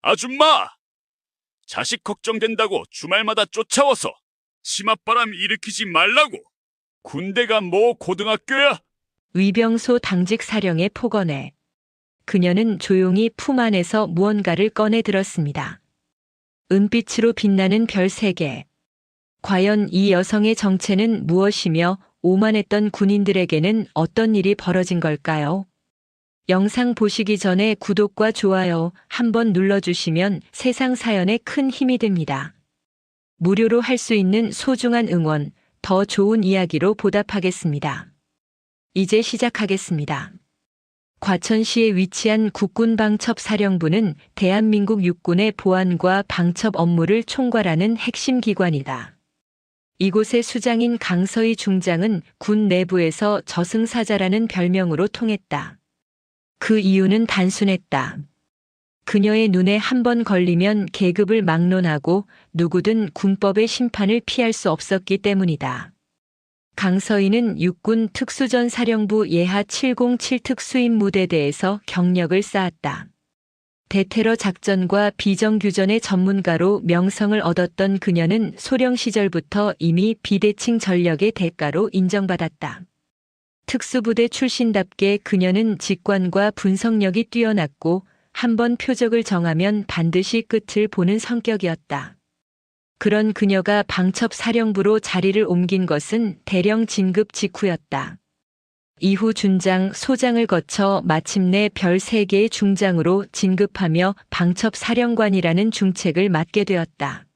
아줌마! 자식 걱정된다고 주말마다 쫓아와서 치맛바람 일으키지 말라고! 군대가 뭐 고등학교야? 위병소 당직 사령의 폭언에 그녀는 조용히 품 안에서 무언가를 꺼내 들었습니다. 은빛으로 빛나는 별 3개. 과연 이 여성의 정체는 무엇이며 오만했던 군인들에게는 어떤 일이 벌어진 걸까요? 영상 보시기 전에 구독과 좋아요 한번 눌러주시면 세상 사연에 큰 힘이 됩니다. 무료로 할 수 있는 소중한 응원, 더 좋은 이야기로 보답하겠습니다. 이제 시작하겠습니다. 과천시에 위치한 국군방첩사령부는 대한민국 육군의 보안과 방첩 업무를 총괄하는 핵심 기관이다. 이곳의 수장인 강서희 중장은 군 내부에서 저승사자라는 별명으로 통했다. 그 이유는 단순했다. 그녀의 눈에 한 번 걸리면 계급을 막론하고 누구든 군법의 심판을 피할 수 없었기 때문이다. 강서희는 육군 특수전사령부 예하 707 특수임무대대에서 경력을 쌓았다. 대테러 작전과 비정규전의 전문가로 명성을 얻었던 그녀는 소령 시절부터 이미 비대칭 전력의 대가로 인정받았다. 특수부대 출신답게 그녀는 직관과 분석력이 뛰어났고 한번 표적을 정하면 반드시 끝을 보는 성격이었다. 그런 그녀가 방첩사령부로 자리를 옮긴 것은 대령 진급 직후였다. 이후 준장, 소장을 거쳐 마침내 별 3개의 중장으로 진급하며 방첩사령관이라는 중책을 맡게 되었다.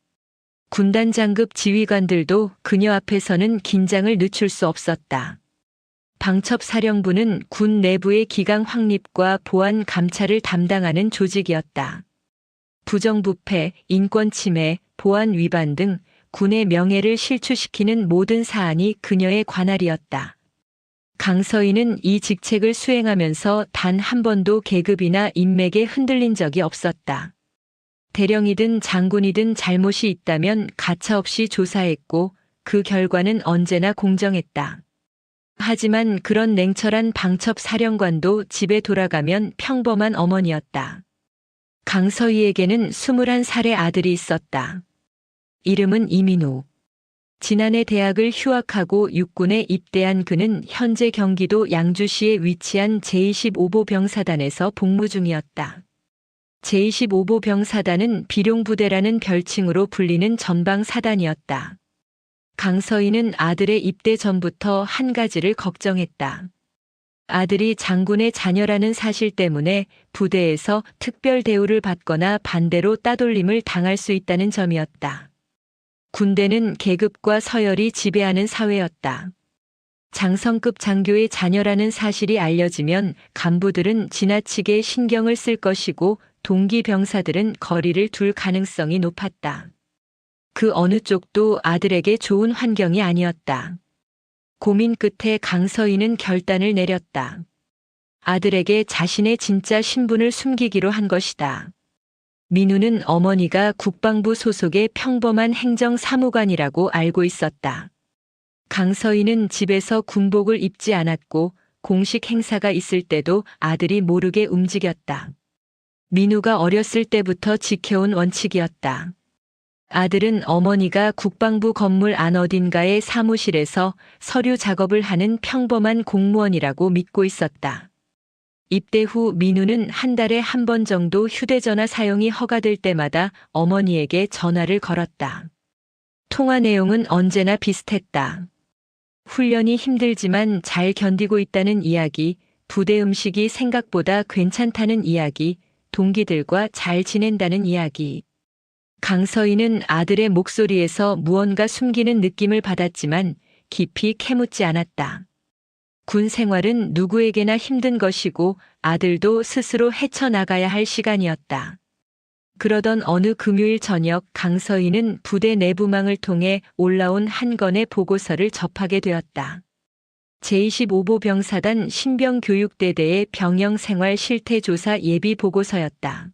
군단 장급 지휘관들도 그녀 앞에서는 긴장을 늦출 수 없었다. 방첩사령부는 군 내부의 기강 확립과 보안 감찰을 담당하는 조직이었다. 부정부패, 인권침해, 보안 위반 등 군의 명예를 실추시키는 모든 사안이 그녀의 관할이었다. 강서희는 이 직책을 수행하면서 단 한 번도 계급이나 인맥에 흔들린 적이 없었다. 대령이든 장군이든 잘못이 있다면 가차없이 조사했고 그 결과는 언제나 공정했다. 하지만 그런 냉철한 방첩사령관도 집에 돌아가면 평범한 어머니였다. 강서희에게는 21살의 아들이 있었다. 이름은 이민우. 지난해 대학을 휴학하고 육군에 입대한 그는 현재 경기도 양주시에 위치한 제25보 병사단에서 복무 중이었다. 제25보 병사단은 비룡부대라는 별칭으로 불리는 전방사단이었다. 강서희는 아들의 입대 전부터 한 가지를 걱정했다. 아들이 장군의 자녀라는 사실 때문에 부대에서 특별 대우를 받거나 반대로 따돌림을 당할 수 있다는 점이었다. 군대는 계급과 서열이 지배하는 사회였다. 장성급 장교의 자녀라는 사실이 알려지면 간부들은 지나치게 신경을 쓸 것이고 동기 병사들은 거리를 둘 가능성이 높았다. 그 어느 쪽도 아들에게 좋은 환경이 아니었다. 고민 끝에 강서희는 결단을 내렸다. 아들에게 자신의 진짜 신분을 숨기기로 한 것이다. 민우는 어머니가 국방부 소속의 평범한 행정사무관이라고 알고 있었다. 강서희는 집에서 군복을 입지 않았고 공식 행사가 있을 때도 아들이 모르게 움직였다. 민우가 어렸을 때부터 지켜온 원칙이었다. 아들은 어머니가 국방부 건물 안 어딘가의 사무실에서 서류 작업을 하는 평범한 공무원이라고 믿고 있었다. 입대 후 민우는 한 달에 한 번 정도 휴대전화 사용이 허가될 때마다 어머니에게 전화를 걸었다. 통화 내용은 언제나 비슷했다. 훈련이 힘들지만 잘 견디고 있다는 이야기, 부대 음식이 생각보다 괜찮다는 이야기, 동기들과 잘 지낸다는 이야기. 강서희는 아들의 목소리에서 무언가 숨기는 느낌을 받았지만 깊이 캐묻지 않았다. 군 생활은 누구에게나 힘든 것이고 아들도 스스로 헤쳐나가야 할 시간이었다. 그러던 어느 금요일 저녁 강서희는 부대 내부망을 통해 올라온 한 건의 보고서를 접하게 되었다. 제25보 병사단 신병교육대대의 병영생활 실태조사 예비 보고서였다.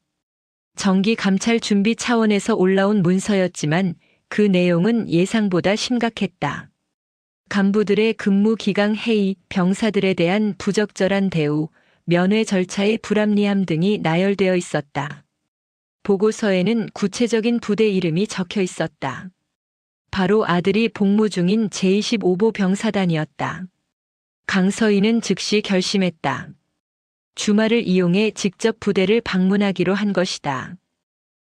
정기 감찰 준비 차원에서 올라온 문서였지만 그 내용은 예상보다 심각했다. 간부들의 근무 기강 해이, 병사들에 대한 부적절한 대우, 면회 절차의 불합리함 등이 나열되어 있었다. 보고서에는 구체적인 부대 이름이 적혀 있었다. 바로 아들이 복무 중인 제25보 병사단이었다. 강서희는 즉시 결심했다. 주말을 이용해 직접 부대를 방문하기로 한 것이다.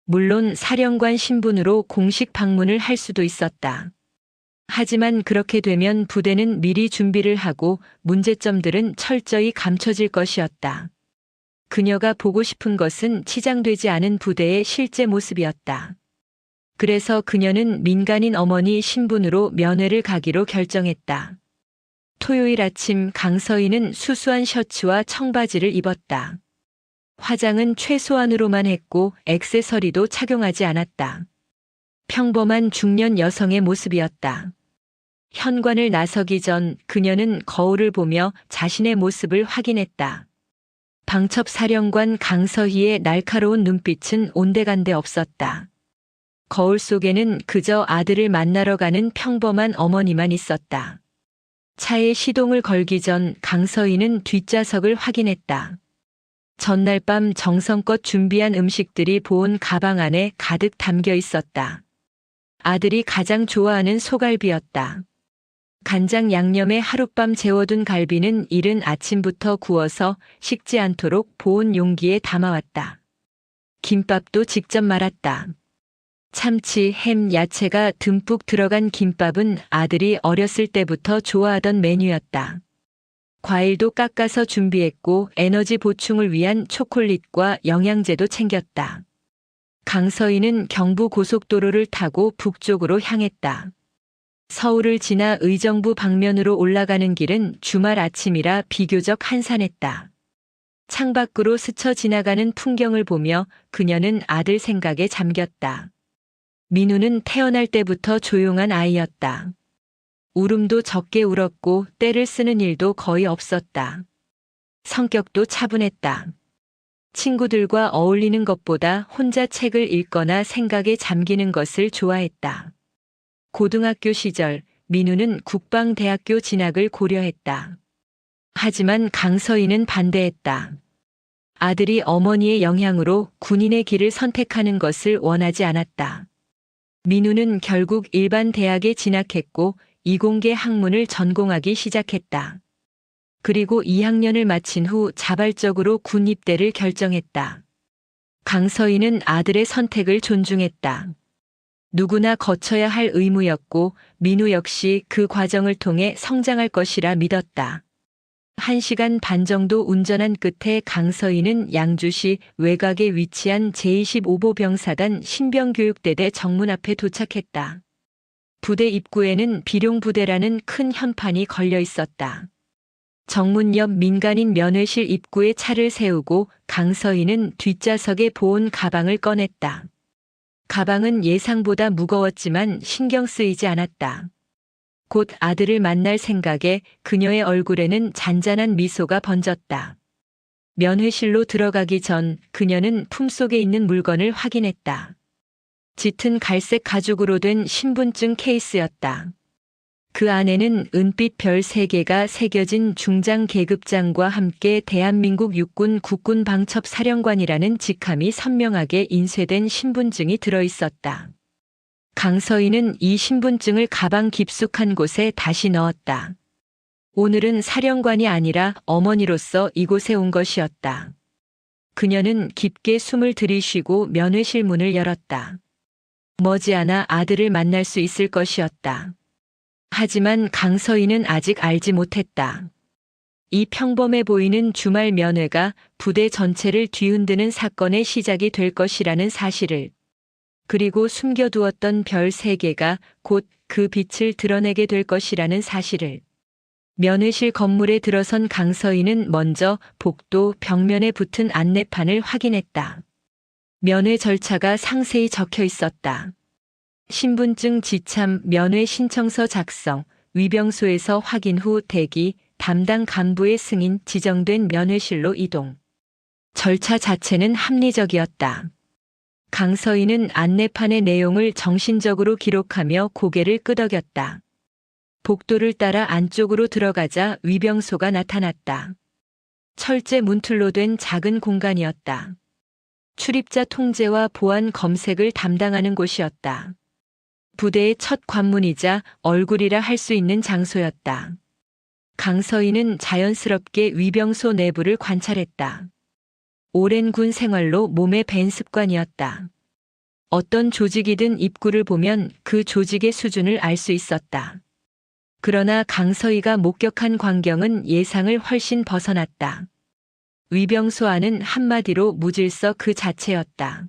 물론 사령관 신분으로 공식 방문을 할 수도 있었다. 하지만 그렇게 되면 부대는 미리 준비를 하고 문제점들은 철저히 감춰질 것이었다. 그녀가 보고 싶은 것은 치장되지 않은 부대의 실제 모습이었다. 그래서 그녀는 민간인 어머니 신분으로 면회를 가기로 결정했다. 토요일 아침 강서희는 수수한 셔츠와 청바지를 입었다. 화장은 최소한으로만 했고 액세서리도 착용하지 않았다. 평범한 중년 여성의 모습이었다. 현관을 나서기 전 그녀는 거울을 보며 자신의 모습을 확인했다. 방첩 사령관 강서희의 날카로운 눈빛은 온데간데 없었다. 거울 속에는 그저 아들을 만나러 가는 평범한 어머니만 있었다. 차에 시동을 걸기 전 강서희는 뒷좌석을 확인했다. 전날 밤 정성껏 준비한 음식들이 보온 가방 안에 가득 담겨 있었다. 아들이 가장 좋아하는 소갈비였다. 간장 양념에 하룻밤 재워둔 갈비는 이른 아침부터 구워서 식지 않도록 보온 용기에 담아왔다. 김밥도 직접 말았다. 참치, 햄, 야채가 듬뿍 들어간 김밥은 아들이 어렸을 때부터 좋아하던 메뉴였다. 과일도 깎아서 준비했고 에너지 보충을 위한 초콜릿과 영양제도 챙겼다. 강서희는 경부 고속도로를 타고 북쪽으로 향했다. 서울을 지나 의정부 방면으로 올라가는 길은 주말 아침이라 비교적 한산했다. 창밖으로 스쳐 지나가는 풍경을 보며 그녀는 아들 생각에 잠겼다. 민우는 태어날 때부터 조용한 아이였다. 울음도 적게 울었고 떼를 쓰는 일도 거의 없었다. 성격도 차분했다. 친구들과 어울리는 것보다 혼자 책을 읽거나 생각에 잠기는 것을 좋아했다. 고등학교 시절 민우는 국방대학교 진학을 고려했다. 하지만 강서희는 반대했다. 아들이 어머니의 영향으로 군인의 길을 선택하는 것을 원하지 않았다. 민우는 결국 일반 대학에 진학했고 이공계 학문을 전공하기 시작했다. 그리고 2학년을 마친 후 자발적으로 군 입대를 결정했다. 강서희는 아들의 선택을 존중했다. 누구나 거쳐야 할 의무였고 민우 역시 그 과정을 통해 성장할 것이라 믿었다. 1시간 반 정도 운전한 끝에 강서희는 양주시 외곽에 위치한 제25보 병사단 신병교육대대 정문 앞에 도착했다. 부대 입구에는 비룡부대라는 큰 현판이 걸려 있었다. 정문 옆 민간인 면회실 입구에 차를 세우고 강서희는 뒷좌석에 보온 가방을 꺼냈다. 가방은 예상보다 무거웠지만 신경 쓰이지 않았다. 곧 아들을 만날 생각에 그녀의 얼굴에는 잔잔한 미소가 번졌다. 면회실로 들어가기 전 그녀는 품속에 있는 물건을 확인했다. 짙은 갈색 가죽으로 된 신분증 케이스였다. 그 안에는 은빛 별 3개가 새겨진 중장 계급장과 함께 대한민국 육군 국군 방첩 사령관이라는 직함이 선명하게 인쇄된 신분증이 들어 있었다. 강서희는 이 신분증을 가방 깊숙한 곳에 다시 넣었다. 오늘은 사령관이 아니라 어머니로서 이곳에 온 것이었다. 그녀는 깊게 숨을 들이쉬고 면회실 문을 열었다. 머지않아 아들을 만날 수 있을 것이었다. 하지만 강서희는 아직 알지 못했다. 이 평범해 보이는 주말 면회가 부대 전체를 뒤흔드는 사건의 시작이 될 것이라는 사실을, 그리고 숨겨두었던 별 3개가 곧 그 빛을 드러내게 될 것이라는 사실을. 면회실 건물에 들어선 강서희는 먼저 복도 벽면에 붙은 안내판을 확인했다. 면회 절차가 상세히 적혀 있었다. 신분증 지참, 면회 신청서 작성, 위병소에서 확인 후 대기, 담당 간부의 승인, 지정된 면회실로 이동. 절차 자체는 합리적이었다. 강서희는 안내판의 내용을 정신적으로 기록하며 고개를 끄덕였다. 복도를 따라 안쪽으로 들어가자 위병소가 나타났다. 철제 문틀로 된 작은 공간이었다. 출입자 통제와 보안 검색을 담당하는 곳이었다. 부대의 첫 관문이자 얼굴이라 할 수 있는 장소였다. 강서희는 자연스럽게 위병소 내부를 관찰했다. 오랜 군 생활로 몸에 밴 습관이었다. 어떤 조직이든 입구를 보면 그 조직의 수준을 알 수 있었다. 그러나 강서희가 목격한 광경은 예상을 훨씬 벗어났다. 위병소 안은 한마디로 무질서 그 자체였다.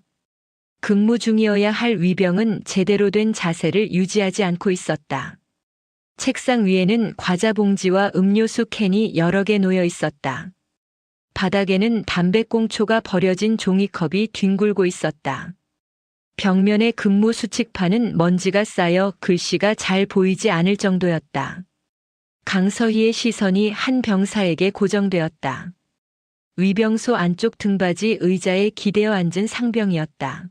근무 중이어야 할 위병은 제대로 된 자세를 유지하지 않고 있었다. 책상 위에는 과자 봉지와 음료수 캔이 여러 개 놓여 있었다. 바닥에는 담배꽁초가 버려진 종이컵이 뒹굴고 있었다. 벽면의 근무 수칙판은 먼지가 쌓여 글씨가 잘 보이지 않을 정도였다. 강서희의 시선이 한 병사에게 고정되었다. 위병소 안쪽 등받이 의자에 기대어 앉은 상병이었다.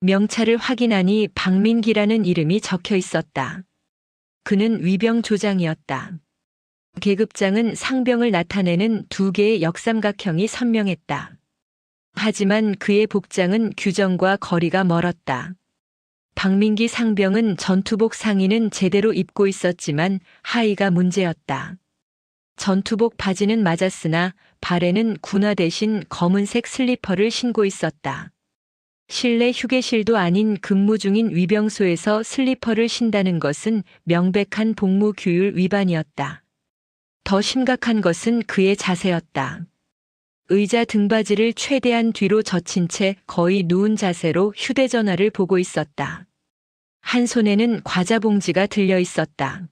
명찰을 확인하니 박민기라는 이름이 적혀 있었다. 그는 위병 조장이었다. 계급장은 상병을 나타내는 두 개의 역삼각형이 선명했다. 하지만 그의 복장은 규정과 거리가 멀었다. 박민기 상병은 전투복 상의는 제대로 입고 있었지만 하의가 문제였다. 전투복 바지는 맞았으나 발에는 군화 대신 검은색 슬리퍼를 신고 있었다. 실내 휴게실도 아닌 근무 중인 위병소에서 슬리퍼를 신다는 것은 명백한 복무 규율 위반이었다. 더 심각한 것은 그의 자세였다. 의자 등받이를 최대한 뒤로 젖힌 채 거의 누운 자세로 휴대전화를 보고 있었다. 한 손에는 과자 봉지가 들려 있었다.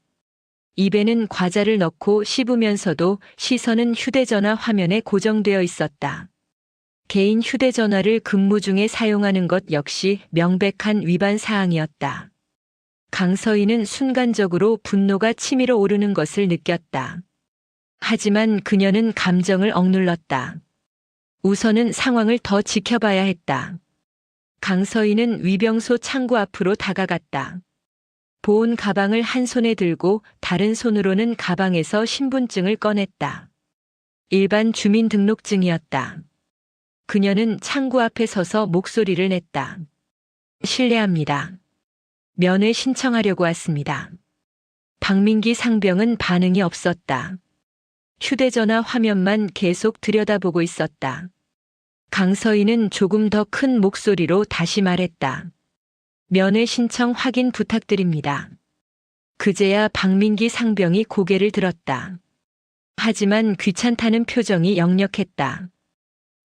입에는 과자를 넣고 씹으면서도 시선은 휴대전화 화면에 고정되어 있었다. 개인 휴대전화를 근무 중에 사용하는 것 역시 명백한 위반 사항이었다. 강서희는 순간적으로 분노가 치밀어 오르는 것을 느꼈다. 하지만 그녀는 감정을 억눌렀다. 우선은 상황을 더 지켜봐야 했다. 강서희는 위병소 창구 앞으로 다가갔다. 보온 가방을 한 손에 들고 다른 손으로는 가방에서 신분증을 꺼냈다. 일반 주민등록증이었다. 그녀는 창구 앞에 서서 목소리를 냈다. 실례합니다. 면회 신청하려고 왔습니다. 박민기 상병은 반응이 없었다. 휴대전화 화면만 계속 들여다보고 있었다. 강서희는 조금 더 큰 목소리로 다시 말했다. 면회 신청 확인 부탁드립니다. 그제야 박민기 상병이 고개를 들었다. 하지만 귀찮다는 표정이 역력했다.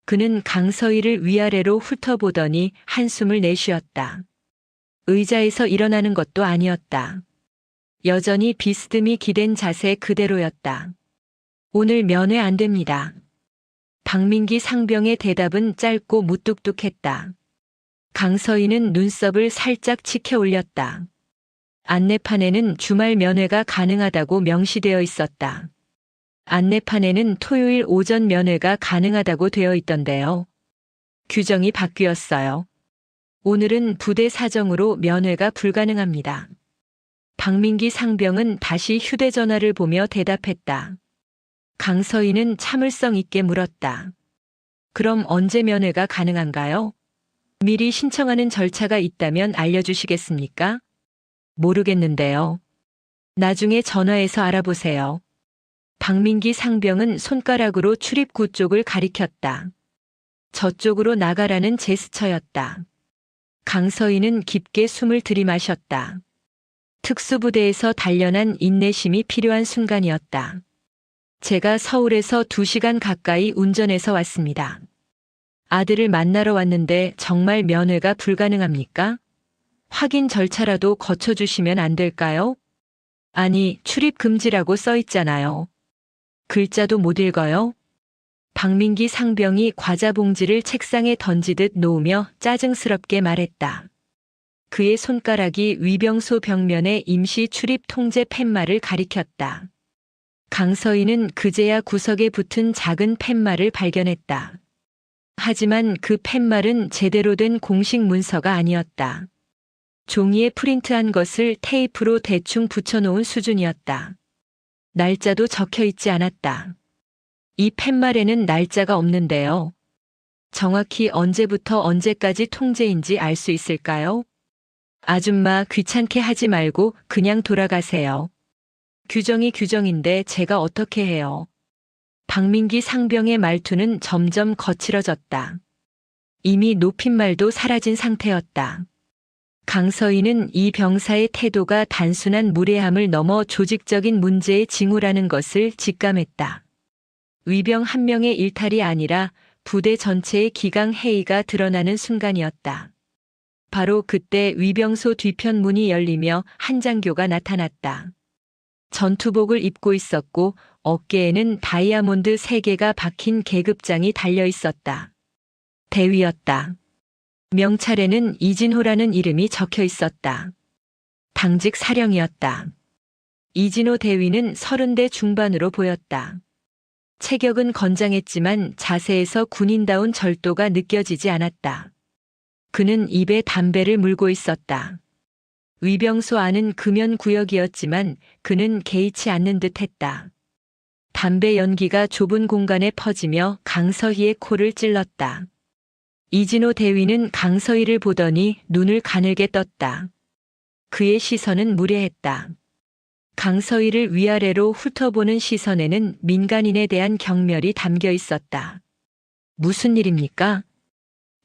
그는 강서희를 위아래로 훑어보더니 한숨을 내쉬었다. 의자에서 일어나는 것도 아니었다. 여전히 비스듬히 기댄 자세 그대로였다. 오늘 면회 안 됩니다. 박민기 상병의 대답은 짧고 무뚝뚝했다. 강서희는 눈썹을 살짝 치켜 올렸다. 안내판에는 주말 면회가 가능하다고 명시되어 있었다. 안내판에는 토요일 오전 면회가 가능하다고 되어 있던데요. 규정이 바뀌었어요. 오늘은 부대 사정으로 면회가 불가능합니다. 박민기 상병은 다시 휴대전화를 보며 대답했다. 강서희는 참을성 있게 물었다. 그럼 언제 면회가 가능한가요? 미리 신청하는 절차가 있다면 알려주시겠습니까? 모르겠는데요. 나중에 전화해서 알아보세요. 박민기 상병은 손가락으로 출입구 쪽을 가리켰다. 저쪽으로 나가라는 제스처였다. 강서희는 깊게 숨을 들이마셨다. 특수부대에서 단련한 인내심이 필요한 순간이었다. 제가 서울에서 2시간 가까이 운전해서 왔습니다. 아들을 만나러 왔는데 정말 면회가 불가능합니까? 확인 절차라도 거쳐주시면 안 될까요? 아니, 출입 금지라고 써 있잖아요. 글자도 못 읽어요? 박민기 상병이 과자 봉지를 책상에 던지듯 놓으며 짜증스럽게 말했다. 그의 손가락이 위병소 벽면에 임시 출입 통제 팻말을 가리켰다. 강서희는 그제야 구석에 붙은 작은 팻말을 발견했다. 하지만 그 팻말은 제대로 된 공식 문서가 아니었다. 종이에 프린트한 것을 테이프로 대충 붙여놓은 수준이었다. 날짜도 적혀 있지 않았다. 이 팻말에는 날짜가 없는데요. 정확히 언제부터 언제까지 통제인지 알 수 있을까요? 아줌마 귀찮게 하지 말고 그냥 돌아가세요. 규정이 규정인데 제가 어떻게 해요? 박민기 상병의 말투는 점점 거칠어졌다. 이미 높임말도 사라진 상태였다. 강서희는 이 병사의 태도가 단순한 무례함을 넘어 조직적인 문제의 징후라는 것을 직감했다. 위병 한 명의 일탈이 아니라 부대 전체의 기강해이가 드러나는 순간이었다. 바로 그때 위병소 뒤편 문이 열리며 한장교가 나타났다. 전투복을 입고 있었고 어깨에는 다이아몬드 3개가 박힌 계급장이 달려 있었다. 대위였다. 명찰에는 이진호라는 이름이 적혀 있었다. 당직 사령이었다. 이진호 대위는 30대 중반으로 보였다. 체격은 건장했지만 자세에서 군인다운 절도가 느껴지지 않았다. 그는 입에 담배를 물고 있었다. 위병소 안은 금연 구역이었지만 그는 개의치 않는 듯했다. 담배 연기가 좁은 공간에 퍼지며 강서희의 코를 찔렀다. 이진호 대위는 강서희를 보더니 눈을 가늘게 떴다. 그의 시선은 무례했다. 강서희를 위아래로 훑어보는 시선에는 민간인에 대한 경멸이 담겨 있었다. 무슨 일입니까?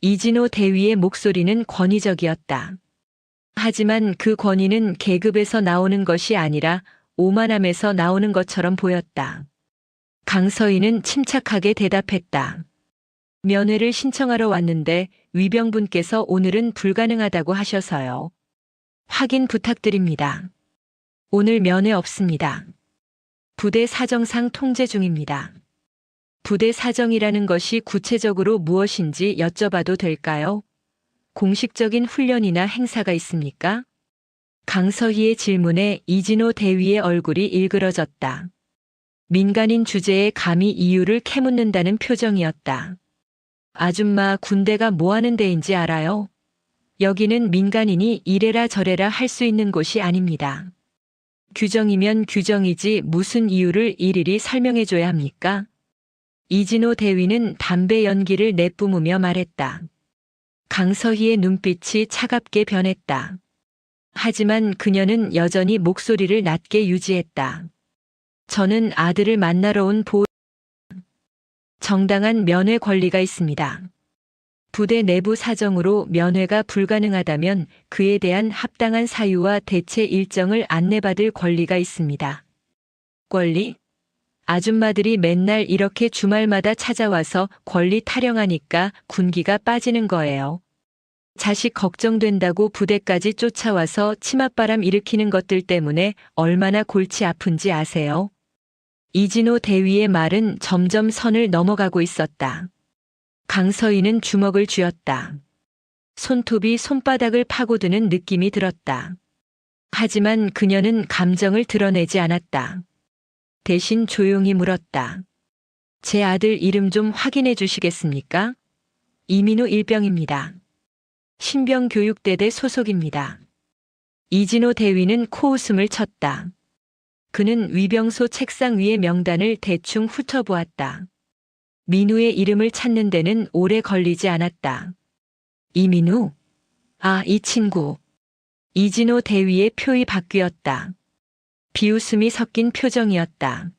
이진호 대위의 목소리는 권위적이었다. 하지만 그 권위는 계급에서 나오는 것이 아니라 오만함에서 나오는 것처럼 보였다. 강서희는 침착하게 대답했다. 면회를 신청하러 왔는데 위병분께서 오늘은 불가능하다고 하셔서요. 확인 부탁드립니다. 오늘 면회 없습니다. 부대 사정상 통제 중입니다. 부대 사정이라는 것이 구체적으로 무엇인지 여쭤봐도 될까요? 공식적인 훈련이나 행사가 있습니까? 강서희의 질문에 이진호 대위의 얼굴이 일그러졌다. 민간인 주제에 감히 이유를 캐묻는다는 표정이었다. 아줌마, 군대가 뭐 하는 데인지 알아요? 여기는 민간인이 이래라 저래라 할 수 있는 곳이 아닙니다. 규정이면 규정이지 무슨 이유를 일일이 설명해줘야 합니까? 이진호 대위는 담배 연기를 내뿜으며 말했다. 강서희의 눈빛이 차갑게 변했다. 하지만 그녀는 여전히 목소리를 낮게 유지했다. 저는 아들을 만나러 온 정당한 면회 권리가 있습니다. 부대 내부 사정으로 면회가 불가능하다면 그에 대한 합당한 사유와 대체 일정을 안내받을 권리가 있습니다. 권리? 아줌마들이 맨날 이렇게 주말마다 찾아와서 권리 타령하니까 군기가 빠지는 거예요. 자식 걱정된다고 부대까지 쫓아와서 치맛바람 일으키는 것들 때문에 얼마나 골치 아픈지 아세요? 이진호 대위의 말은 점점 선을 넘어가고 있었다. 강서희는 주먹을 쥐었다. 손톱이 손바닥을 파고드는 느낌이 들었다. 하지만 그녀는 감정을 드러내지 않았다. 대신 조용히 물었다. 제 아들 이름 좀 확인해 주시겠습니까? 이민우 일병입니다. 신병교육대대 소속입니다. 이진호 대위는 코웃음을 쳤다. 그는 위병소 책상 위의 명단을 대충 훑어보았다. 민우의 이름을 찾는 데는 오래 걸리지 않았다. 이민우? 아, 이 친구. 이진호 대위의 표이 바뀌었다. 비웃음이 섞인 표정이었다.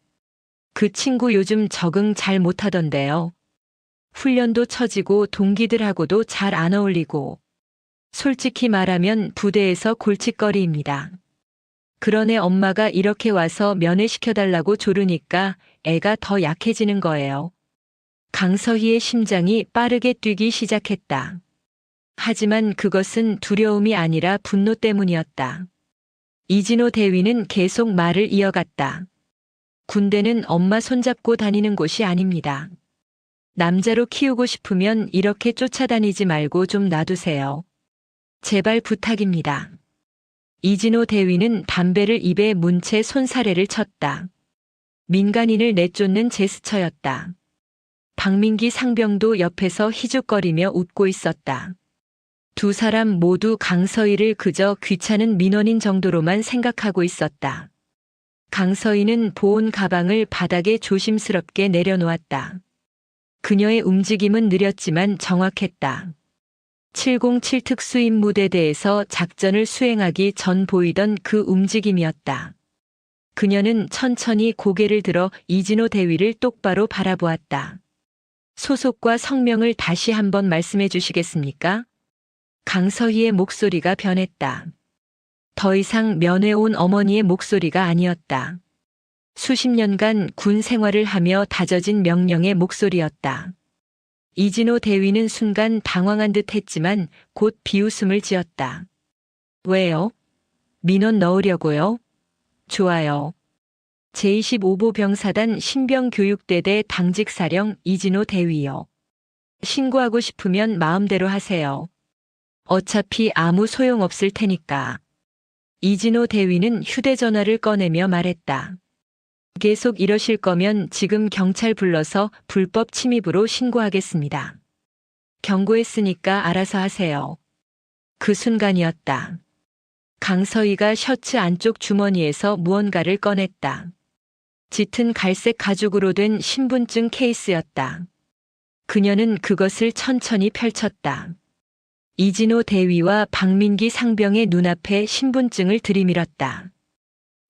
그 친구 요즘 적응 잘 못하던데요. 훈련도 처지고 동기들하고도 잘 안 어울리고. 솔직히 말하면 부대에서 골칫거리입니다. 그러네 엄마가 이렇게 와서 면회시켜달라고 조르니까 애가 더 약해지는 거예요. 강서희의 심장이 빠르게 뛰기 시작했다. 하지만 그것은 두려움이 아니라 분노 때문이었다. 이진호 대위는 계속 말을 이어갔다. 군대는 엄마 손잡고 다니는 곳이 아닙니다. 남자로 키우고 싶으면 이렇게 쫓아다니지 말고 좀 놔두세요. 제발 부탁입니다. 이진호 대위는 담배를 입에 문 채 손사래를 쳤다. 민간인을 내쫓는 제스처였다. 박민기 상병도 옆에서 희죽거리며 웃고 있었다. 두 사람 모두 강서희를 그저 귀찮은 민원인 정도로만 생각하고 있었다. 강서희는 보온 가방을 바닥에 조심스럽게 내려놓았다. 그녀의 움직임은 느렸지만 정확했다. 707 특수임무대대에서 작전을 수행하기 전 보이던 그 움직임이었다. 그녀는 천천히 고개를 들어 이진호 대위를 똑바로 바라보았다. 소속과 성명을 다시 한번 말씀해 주시겠습니까? 강서희의 목소리가 변했다. 더 이상 면회 온 어머니의 목소리가 아니었다. 수십 년간 군 생활을 하며 다져진 명령의 목소리였다. 이진호 대위는 순간 당황한 듯 했지만 곧 비웃음을 지었다. 왜요? 민원 넣으려고요? 좋아요. 제25보 병사단 신병교육대대 당직사령 이진호 대위요. 신고하고 싶으면 마음대로 하세요. 어차피 아무 소용없을 테니까. 이진호 대위는 휴대전화를 꺼내며 말했다. 계속 이러실 거면 지금 경찰 불러서 불법 침입으로 신고하겠습니다. 경고했으니까 알아서 하세요. 그 순간이었다. 강서희가 셔츠 안쪽 주머니에서 무언가를 꺼냈다. 짙은 갈색 가죽으로 된 신분증 케이스였다. 그녀는 그것을 천천히 펼쳤다. 이진호 대위와 박민기 상병의 눈앞에 신분증을 들이밀었다.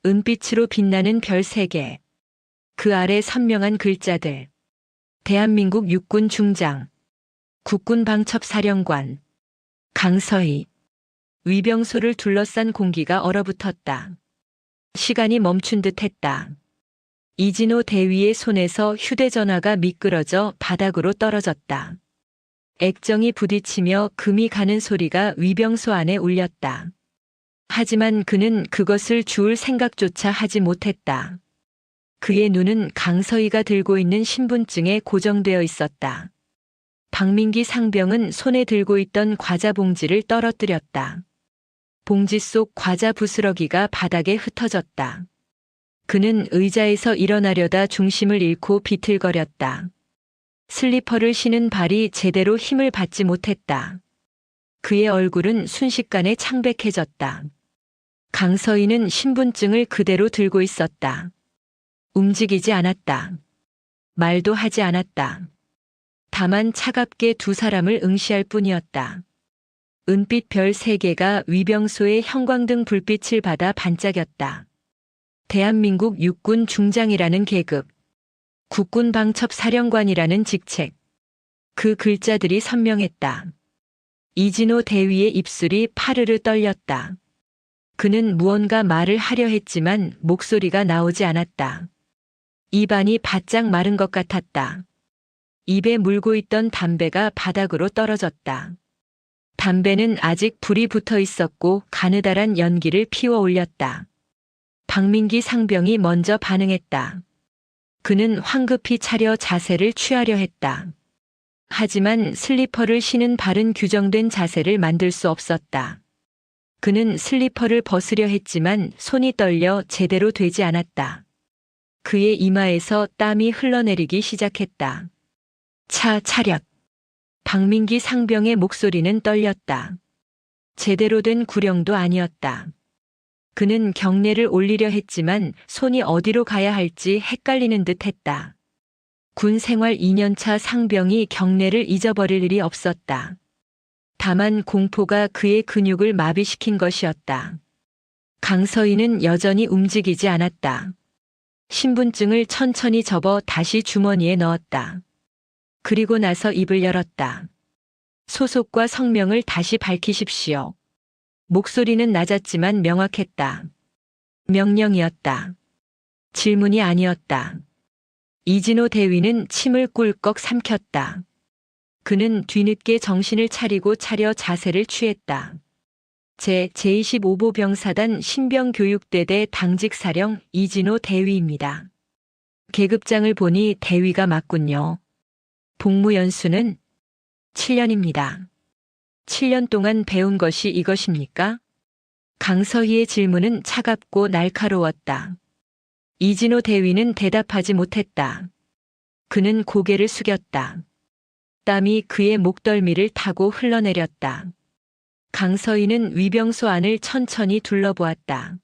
은빛으로 빛나는 별 3개. 그 아래 선명한 글자들. 대한민국 육군 중장. 국군방첩사령관. 강서희. 위병소를 둘러싼 공기가 얼어붙었다. 시간이 멈춘 듯 했다. 이진호 대위의 손에서 휴대전화가 미끄러져 바닥으로 떨어졌다. 액정이 부딪히며 금이 가는 소리가 위병소 안에 울렸다. 하지만 그는 그것을 주울 생각조차 하지 못했다. 그의 눈은 강서희가 들고 있는 신분증에 고정되어 있었다. 박민기 상병은 손에 들고 있던 과자 봉지를 떨어뜨렸다. 봉지 속 과자 부스러기가 바닥에 흩어졌다. 그는 의자에서 일어나려다 중심을 잃고 비틀거렸다. 슬리퍼를 신은 발이 제대로 힘을 받지 못했다. 그의 얼굴은 순식간에 창백해졌다. 강서희는 신분증을 그대로 들고 있었다. 움직이지 않았다. 말도 하지 않았다. 다만 차갑게 두 사람을 응시할 뿐이었다. 은빛 별 3개가 위병소의 형광등 불빛을 받아 반짝였다. 대한민국 육군 중장이라는 계급, 국군방첩사령관이라는 직책. 그 글자들이 선명했다. 이진호 대위의 입술이 파르르 떨렸다. 그는 무언가 말을 하려 했지만 목소리가 나오지 않았다. 입안이 바짝 마른 것 같았다. 입에 물고 있던 담배가 바닥으로 떨어졌다. 담배는 아직 불이 붙어 있었고 가느다란 연기를 피워 올렸다. 박민기 상병이 먼저 반응했다. 그는 황급히 차려 자세를 취하려 했다. 하지만 슬리퍼를 신은 발은 규정된 자세를 만들 수 없었다. 그는 슬리퍼를 벗으려 했지만 손이 떨려 제대로 되지 않았다. 그의 이마에서 땀이 흘러내리기 시작했다. 차렷. 박민기 상병의 목소리는 떨렸다. 제대로 된 구령도 아니었다. 그는 경례를 올리려 했지만 손이 어디로 가야 할지 헷갈리는 듯 했다. 군 생활 2년차 상병이 경례를 잊어버릴 일이 없었다. 다만 공포가 그의 근육을 마비시킨 것이었다. 강서희는 여전히 움직이지 않았다. 신분증을 천천히 접어 다시 주머니에 넣었다. 그리고 나서 입을 열었다. 소속과 성명을 다시 밝히십시오. 목소리는 낮았지만 명확했다. 명령이었다. 질문이 아니었다. 이진호 대위는 침을 꿀꺽 삼켰다. 그는 뒤늦게 정신을 차리고 차려 자세를 취했다. 제25보 병사단 신병교육대대 당직사령 이진호 대위입니다. 계급장을 보니 대위가 맞군요. 복무연수는 7년입니다. 7년 동안 배운 것이 이것입니까? 강서희의 질문은 차갑고 날카로웠다. 이진호 대위는 대답하지 못했다. 그는 고개를 숙였다. 땀이 그의 목덜미를 타고 흘러내렸다. 강서희는 위병소 안을 천천히 둘러보았다.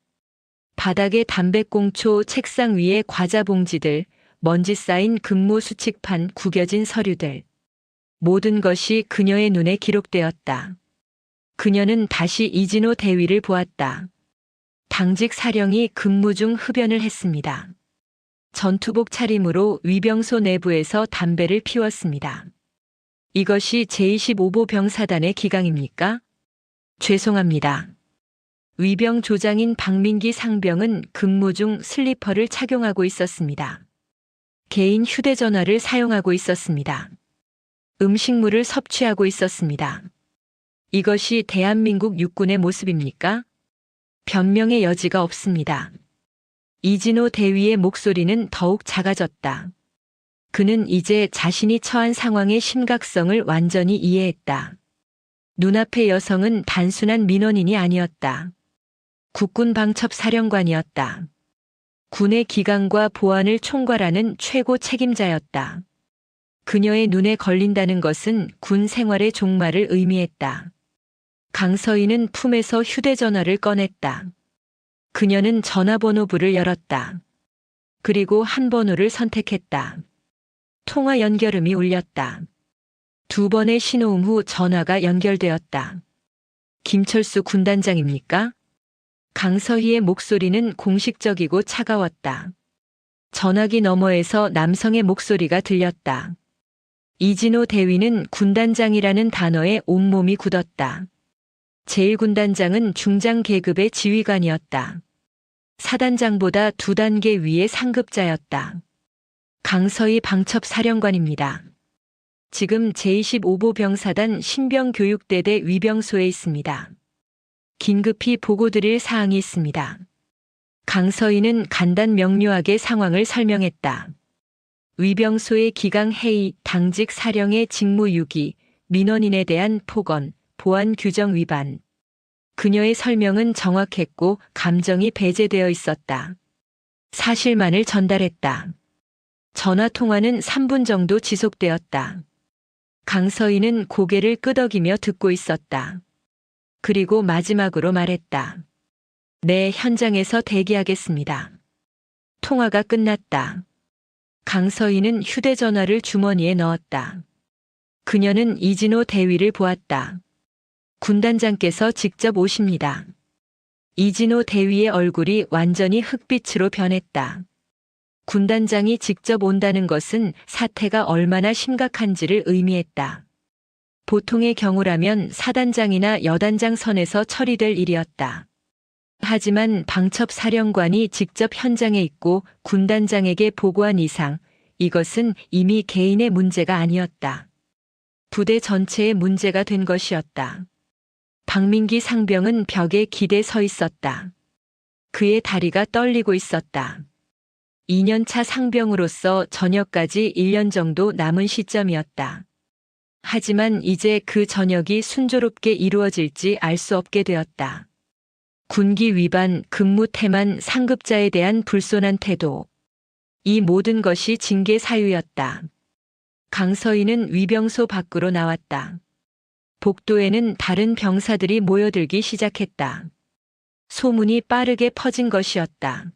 바닥에 담배꽁초, 책상 위에 과자 봉지들, 먼지 쌓인 근무 수칙판, 구겨진 서류들. 모든 것이 그녀의 눈에 기록되었다. 그녀는 다시 이진호 대위를 보았다. 당직 사령이 근무 중 흡연을 했습니다. 전투복 차림으로 위병소 내부에서 담배를 피웠습니다. 이것이 제25보 병사단의 기강입니까? 죄송합니다. 위병 조장인 박민기 상병은 근무 중 슬리퍼를 착용하고 있었습니다. 개인 휴대전화를 사용하고 있었습니다. 음식물을 섭취하고 있었습니다. 이것이 대한민국 육군의 모습입니까? 변명의 여지가 없습니다. 이진호 대위의 목소리는 더욱 작아졌다. 그는 이제 자신이 처한 상황의 심각성을 완전히 이해했다. 눈앞의 여성은 단순한 민원인이 아니었다. 국군 방첩 사령관이었다. 군의 기강과 보안을 총괄하는 최고 책임자였다. 그녀의 눈에 걸린다는 것은 군 생활의 종말을 의미했다. 강서인은 품에서 휴대전화를 꺼냈다. 그녀는 전화번호부를 열었다. 그리고 한 번호를 선택했다. 통화 연결음이 울렸다. 두 번의 신호음 후 전화가 연결되었다. 김철수 군단장입니까? 강서희의 목소리는 공식적이고 차가웠다. 전화기 너머에서 남성의 목소리가 들렸다. 이진호 대위는 군단장이라는 단어에 온몸이 굳었다. 제1군단장은 중장 계급의 지휘관이었다. 사단장보다 2단계 위의 상급자였다. 강서희 방첩 사령관입니다. 지금 제25보 병사단 신병교육대대 위병소에 있습니다. 긴급히 보고드릴 사항이 있습니다. 강서희는 간단 명료하게 상황을 설명했다. 위병소의 기강 해이, 당직 사령의 직무유기, 민원인에 대한 폭언, 보안 규정 위반. 그녀의 설명은 정확했고 감정이 배제되어 있었다. 사실만을 전달했다. 전화 통화는 3분 정도 지속되었다. 강서희는 고개를 끄덕이며 듣고 있었다. 그리고 마지막으로 말했다. 네, 현장에서 대기하겠습니다. 통화가 끝났다. 강서희는 휴대전화를 주머니에 넣었다. 그녀는 이진호 대위를 보았다. 군단장께서 직접 오십니다. 이진호 대위의 얼굴이 완전히 흑빛으로 변했다. 군단장이 직접 온다는 것은 사태가 얼마나 심각한지를 의미했다. 보통의 경우라면 사단장이나 여단장 선에서 처리될 일이었다. 하지만 방첩 사령관이 직접 현장에 있고 군단장에게 보고한 이상 이것은 이미 개인의 문제가 아니었다. 부대 전체의 문제가 된 것이었다. 박민기 상병은 벽에 기대 서 있었다. 그의 다리가 떨리고 있었다. 2년차 상병으로서 전역까지 1년 정도 남은 시점이었다. 하지만 이제 그 전역이 순조롭게 이루어질지 알 수 없게 되었다. 군기 위반, 근무 태만, 상급자에 대한 불손한 태도. 이 모든 것이 징계 사유였다. 강서희는 위병소 밖으로 나왔다. 복도에는 다른 병사들이 모여들기 시작했다. 소문이 빠르게 퍼진 것이었다.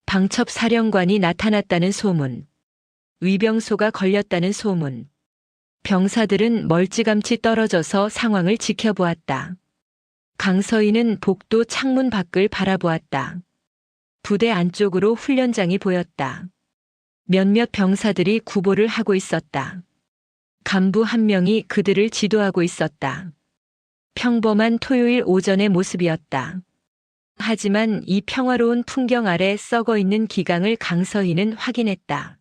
방첩 사령관이 나타났다는 소문. 위병소가 걸렸다는 소문. 병사들은 멀찌감치 떨어져서 상황을 지켜보았다. 강서희는 복도 창문 밖을 바라보았다. 부대 안쪽으로 훈련장이 보였다. 몇몇 병사들이 구보를 하고 있었다. 간부 한 명이 그들을 지도하고 있었다. 평범한 토요일 오전의 모습이었다. 하지만 이 평화로운 풍경 아래 썩어 있는 기강을 강서희는 확인했다.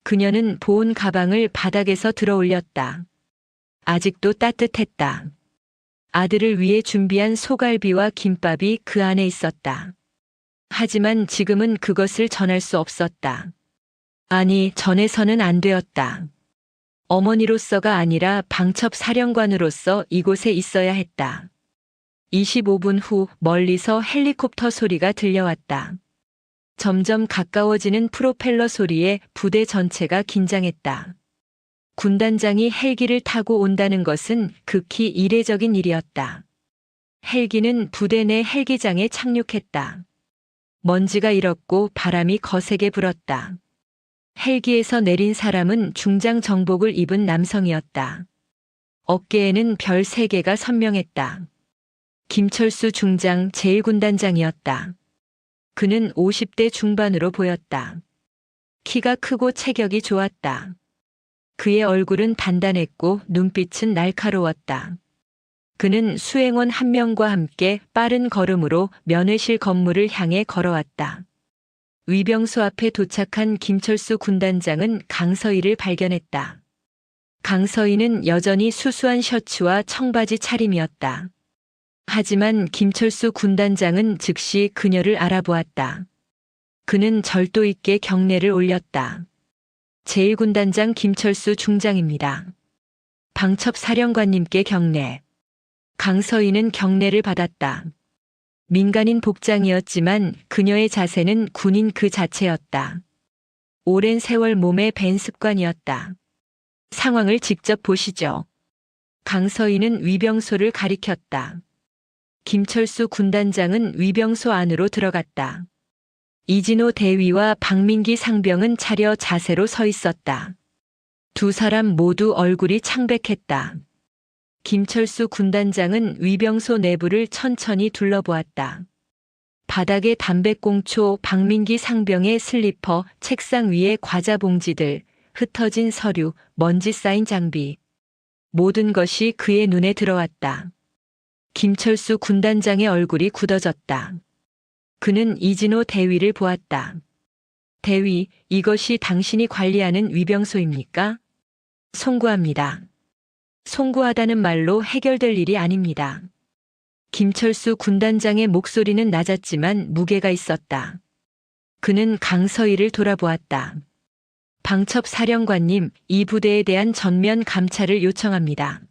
그녀는 보온 가방을 바닥에서 들어 올렸다. 아직도 따뜻했다. 아들을 위해 준비한 소갈비와 김밥이 그 안에 있었다. 하지만 지금은 그것을 전할 수 없었다. 아니, 전해서는 안 되었다. 어머니로서가 아니라 방첩 사령관으로서 이곳에 있어야 했다. 25분 후 멀리서 헬리콥터 소리가 들려왔다. 점점 가까워지는 프로펠러 소리에 부대 전체가 긴장했다. 군단장이 헬기를 타고 온다는 것은 극히 이례적인 일이었다. 헬기는 부대 내 헬기장에 착륙했다. 먼지가 일었고 바람이 거세게 불었다. 헬기에서 내린 사람은 중장 정복을 입은 남성이었다. 어깨에는 별 3개가 선명했다. 김철수 중장 제1군단장이었다. 그는 50대 중반으로 보였다. 키가 크고 체격이 좋았다. 그의 얼굴은 단단했고 눈빛은 날카로웠다. 그는 수행원 한 명과 함께 빠른 걸음으로 면회실 건물을 향해 걸어왔다. 위병소 앞에 도착한 김철수 군단장은 강서희를 발견했다. 강서희는 여전히 수수한 셔츠와 청바지 차림이었다. 하지만 김철수 군단장은 즉시 그녀를 알아보았다. 그는 절도 있게 경례를 올렸다. 제1군단장 김철수 중장입니다. 방첩 사령관님께 경례. 강서희는 경례를 받았다. 민간인 복장이었지만 그녀의 자세는 군인 그 자체였다. 오랜 세월 몸에 밴 습관이었다. 상황을 직접 보시죠. 강서희는 위병소를 가리켰다. 김철수 군단장은 위병소 안으로 들어갔다. 이진호 대위와 박민기 상병은 차려 자세로 서 있었다. 두 사람 모두 얼굴이 창백했다. 김철수 군단장은 위병소 내부를 천천히 둘러보았다. 바닥에 담배꽁초, 박민기 상병의 슬리퍼, 책상 위에 과자 봉지들, 흩어진 서류, 먼지 쌓인 장비. 모든 것이 그의 눈에 들어왔다. 김철수 군단장의 얼굴이 굳어졌다. 그는 이진호 대위를 보았다. 대위, 이것이 당신이 관리하는 위병소입니까? 송구합니다. 송구하다는 말로 해결될 일이 아닙니다. 김철수 군단장의 목소리는 낮았지만 무게가 있었다. 그는 강서희를 돌아보았다. 방첩 사령관님, 이 부대에 대한 전면 감찰을 요청합니다.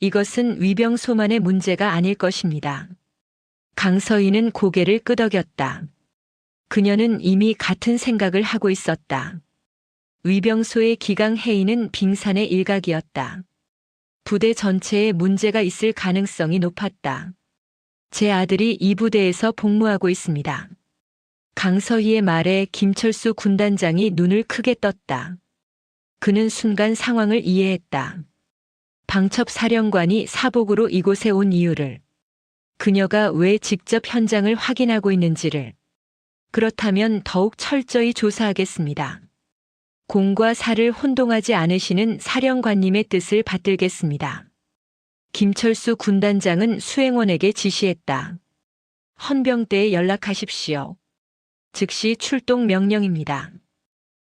이것은 위병소만의 문제가 아닐 것입니다. 강서희는 고개를 끄덕였다. 그녀는 이미 같은 생각을 하고 있었다. 위병소의 기강 해이는 빙산의 일각이었다. 부대 전체에 문제가 있을 가능성이 높았다. 제 아들이 이 부대에서 복무하고 있습니다. 강서희의 말에 김철수 군단장이 눈을 크게 떴다. 그는 순간 상황을 이해했다. 방첩 사령관이 사복으로 이곳에 온 이유를, 그녀가 왜 직접 현장을 확인하고 있는지를. 그렇다면 더욱 철저히 조사하겠습니다. 공과 사를 혼동하지 않으시는 사령관님의 뜻을 받들겠습니다. 김철수 군단장은 수행원에게 지시했다. 헌병대에 연락하십시오. 즉시 출동 명령입니다.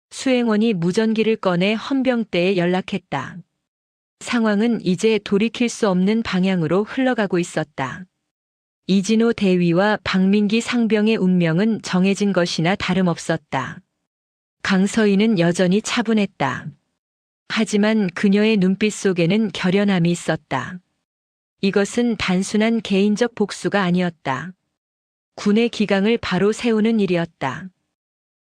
수행원이 무전기를 꺼내 헌병대에 연락했다. 상황은 이제 돌이킬 수 없는 방향으로 흘러가고 있었다. 이진호 대위와 박민기 상병의 운명은 정해진 것이나 다름없었다. 강서희는 여전히 차분했다. 하지만 그녀의 눈빛 속에는 결연함이 있었다. 이것은 단순한 개인적 복수가 아니었다. 군의 기강을 바로 세우는 일이었다.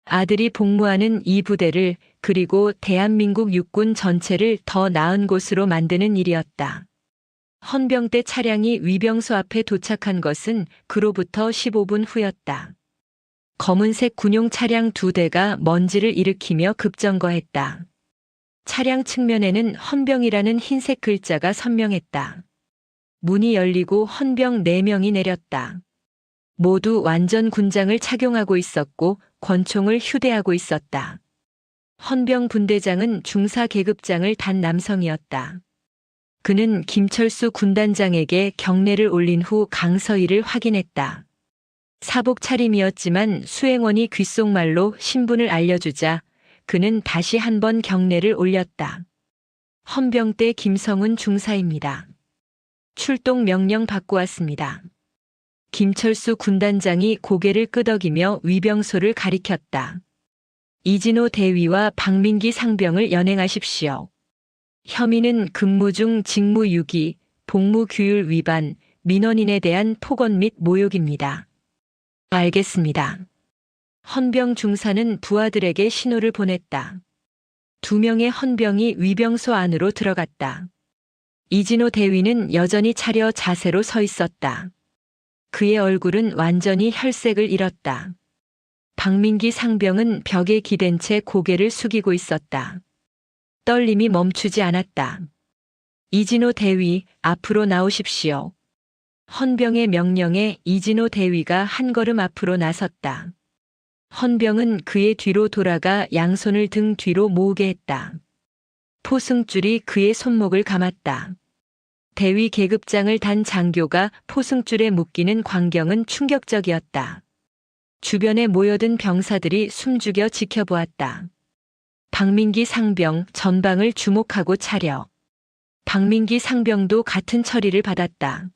아들이 복무하는 이 부대를, 그리고 대한민국 육군 전체를 더 나은 곳으로 만드는 일이었다. 헌병대 차량이 위병소 앞에 도착한 것은 그로부터 15분 후였다. 검은색 군용 차량 2대가 먼지를 일으키며 급정거했다. 차량 측면에는 헌병이라는 흰색 글자가 선명했다. 문이 열리고 헌병 4명이 내렸다. 모두 완전 군장을 착용하고 있었고 권총을 휴대하고 있었다. 헌병 분대장은 중사 계급장을 단 남성이었다. 그는 김철수 군단장에게 경례를 올린 후 강서희를 확인했다. 사복 차림이었지만 수행원이 귓속말로 신분을 알려주자 그는 다시 한번 경례를 올렸다. 헌병대 김성훈 중사입니다. 출동 명령 받고 왔습니다. 김철수 군단장이 고개를 끄덕이며 위병소를 가리켰다. 이진호 대위와 박민기 상병을 연행하십시오. 혐의는 근무 중 직무유기, 복무규율 위반, 민원인에 대한 폭언 및 모욕입니다. 알겠습니다. 헌병 중사는 부하들에게 신호를 보냈다. 2명의 헌병이 위병소 안으로 들어갔다. 이진호 대위는 여전히 차려 자세로 서 있었다. 그의 얼굴은 완전히 혈색을 잃었다. 박민기 상병은 벽에 기댄 채 고개를 숙이고 있었다. 떨림이 멈추지 않았다. 이진호 대위, 앞으로 나오십시오. 헌병의 명령에 이진호 대위가 한 걸음 앞으로 나섰다. 헌병은 그의 뒤로 돌아가 양손을 등 뒤로 모으게 했다. 포승줄이 그의 손목을 감았다. 대위 계급장을 단 장교가 포승줄에 묶이는 광경은 충격적이었다. 주변에 모여든 병사들이 숨죽여 지켜보았다. 박민기 상병 전방을 주목하고 차려. 박민기 상병도 같은 처리를 받았다.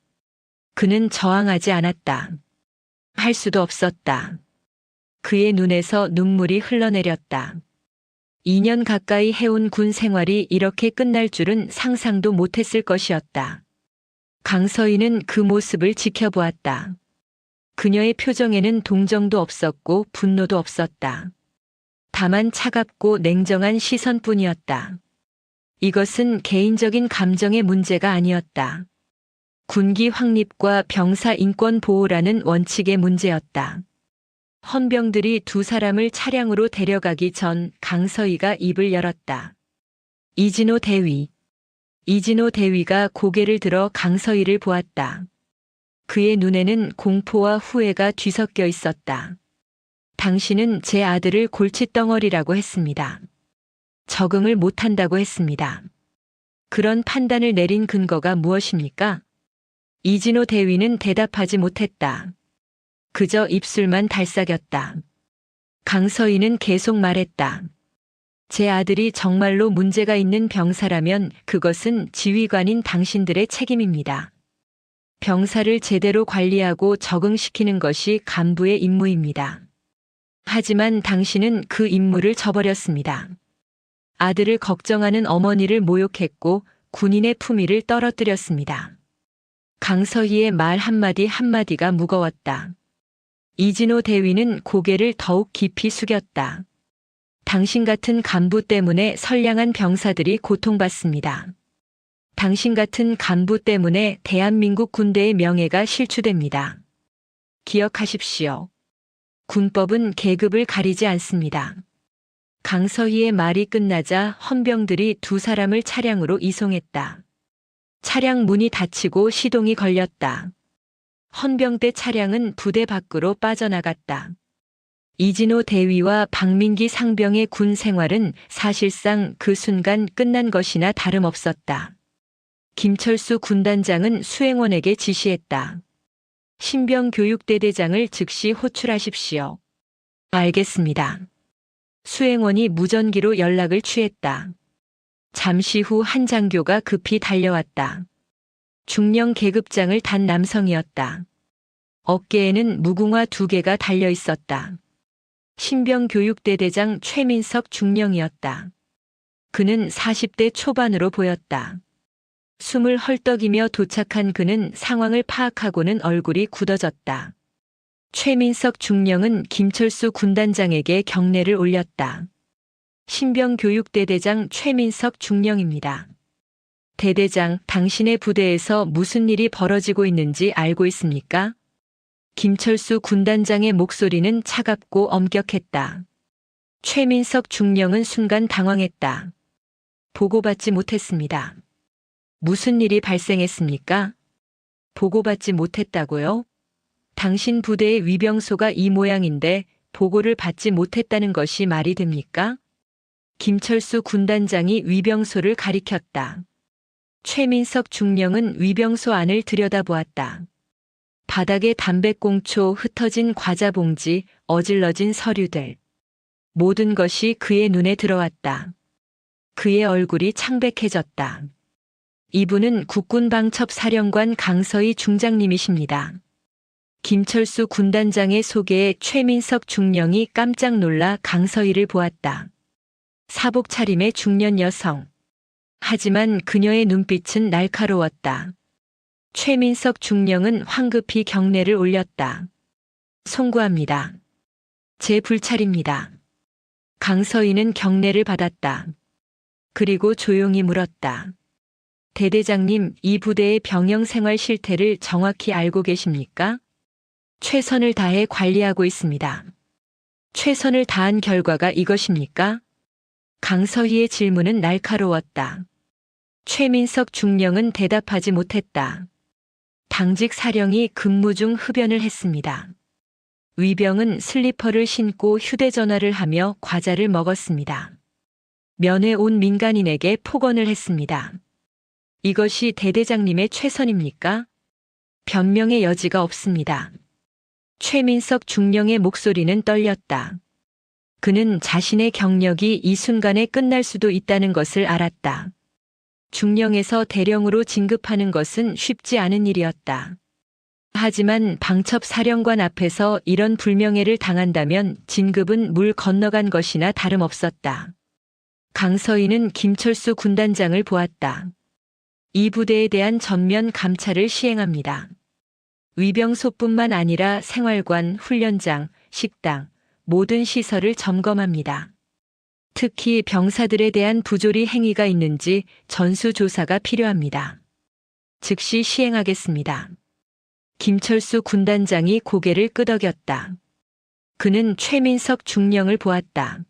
그는 저항하지 않았다. 할 수도 없었다. 그의 눈에서 눈물이 흘러내렸다. 2년 가까이 해온 군 생활이 이렇게 끝날 줄은 상상도 못했을 것이었다. 강서희는 그 모습을 지켜보았다. 그녀의 표정에는 동정도 없었고 분노도 없었다. 다만 차갑고 냉정한 시선뿐이었다. 이것은 개인적인 감정의 문제가 아니었다. 군기 확립과 병사 인권 보호라는 원칙의 문제였다. 헌병들이 두 사람을 차량으로 데려가기 전 강서희가 입을 열었다. 이진호 대위. 이진호 대위가 고개를 들어 강서희를 보았다. 그의 눈에는 공포와 후회가 뒤섞여 있었다. 당신은 제 아들을 골칫덩어리라고 했습니다. 적응을 못한다고 했습니다. 그런 판단을 내린 근거가 무엇입니까? 이진호 대위는 대답하지 못했다. 그저 입술만 달싹였다. 강서희는 계속 말했다. 제 아들이 정말로 문제가 있는 병사라면 그것은 지휘관인 당신들의 책임입니다. 병사를 제대로 관리하고 적응시키는 것이 간부의 임무입니다. 하지만 당신은 그 임무를 저버렸습니다. 아들을 걱정하는 어머니를 모욕했고 군인의 품위를 떨어뜨렸습니다. 강서희의 말 한마디 한마디가 무거웠다. 이진호 대위는 고개를 더욱 깊이 숙였다. 당신 같은 간부 때문에 선량한 병사들이 고통받습니다. 당신 같은 간부 때문에 대한민국 군대의 명예가 실추됩니다. 기억하십시오. 군법은 계급을 가리지 않습니다. 강서희의 말이 끝나자 헌병들이 두 사람을 차량으로 이송했다. 차량 문이 닫히고 시동이 걸렸다. 헌병대 차량은 부대 밖으로 빠져나갔다. 이진호 대위와 박민기 상병의 군 생활은 사실상 그 순간 끝난 것이나 다름없었다. 김철수 군단장은 수행원에게 지시했다. 신병 교육대대장을 즉시 호출하십시오. 알겠습니다. 수행원이 무전기로 연락을 취했다. 잠시 후 한 장교가 급히 달려왔다. 중령 계급장을 단 남성이었다. 어깨에는 무궁화 2개가 달려 있었다. 신병교육대대장 최민석 중령이었다. 그는 40대 초반으로 보였다. 숨을 헐떡이며 도착한 그는 상황을 파악하고는 얼굴이 굳어졌다. 최민석 중령은 김철수 군단장에게 경례를 올렸다. 신병교육대대장 최민석 중령입니다. 대대장, 당신의 부대에서 무슨 일이 벌어지고 있는지 알고 있습니까? 김철수 군단장의 목소리는 차갑고 엄격했다. 최민석 중령은 순간 당황했다. 보고받지 못했습니다. 무슨 일이 발생했습니까? 보고받지 못했다고요? 당신 부대의 위병소가 이 모양인데 보고를 받지 못했다는 것이 말이 됩니까? 김철수 군단장이 위병소를 가리켰다. 최민석 중령은 위병소 안을 들여다보았다. 바닥에 담배꽁초, 흩어진 과자 봉지, 어질러진 서류들. 모든 것이 그의 눈에 들어왔다. 그의 얼굴이 창백해졌다. 이분은 국군방첩사령관 강서희 중장님이십니다. 김철수 군단장의 소개에 최민석 중령이 깜짝 놀라 강서희를 보았다. 사복 차림의 중년 여성. 하지만 그녀의 눈빛은 날카로웠다. 최민석 중령은 황급히 경례를 올렸다. 송구합니다. 제 불찰입니다. 강서희는 경례를 받았다. 그리고 조용히 물었다. 대대장님, 이 부대의 병영 생활 실태를 정확히 알고 계십니까? 최선을 다해 관리하고 있습니다. 최선을 다한 결과가 이것입니까? 강서희의 질문은 날카로웠다. 최민석 중령은 대답하지 못했다. 당직 사령이 근무 중 흡연을 했습니다. 위병은 슬리퍼를 신고 휴대전화를 하며 과자를 먹었습니다. 면회 온 민간인에게 폭언을 했습니다. 이것이 대대장님의 최선입니까? 변명의 여지가 없습니다. 최민석 중령의 목소리는 떨렸다. 그는 자신의 경력이 이 순간에 끝날 수도 있다는 것을 알았다. 중령에서 대령으로 진급하는 것은 쉽지 않은 일이었다. 하지만 방첩 사령관 앞에서 이런 불명예를 당한다면 진급은 물 건너간 것이나 다름없었다. 강서희는 김철수 군단장을 보았다. 이 부대에 대한 전면 감찰을 시행합니다. 위병소뿐만 아니라 생활관, 훈련장, 식당, 모든 시설을 점검합니다. 특히 병사들에 대한 부조리 행위가 있는지 전수조사가 필요합니다. 즉시 시행하겠습니다. 김철수 군단장이 고개를 끄덕였다. 그는 최민석 중령을 보았다.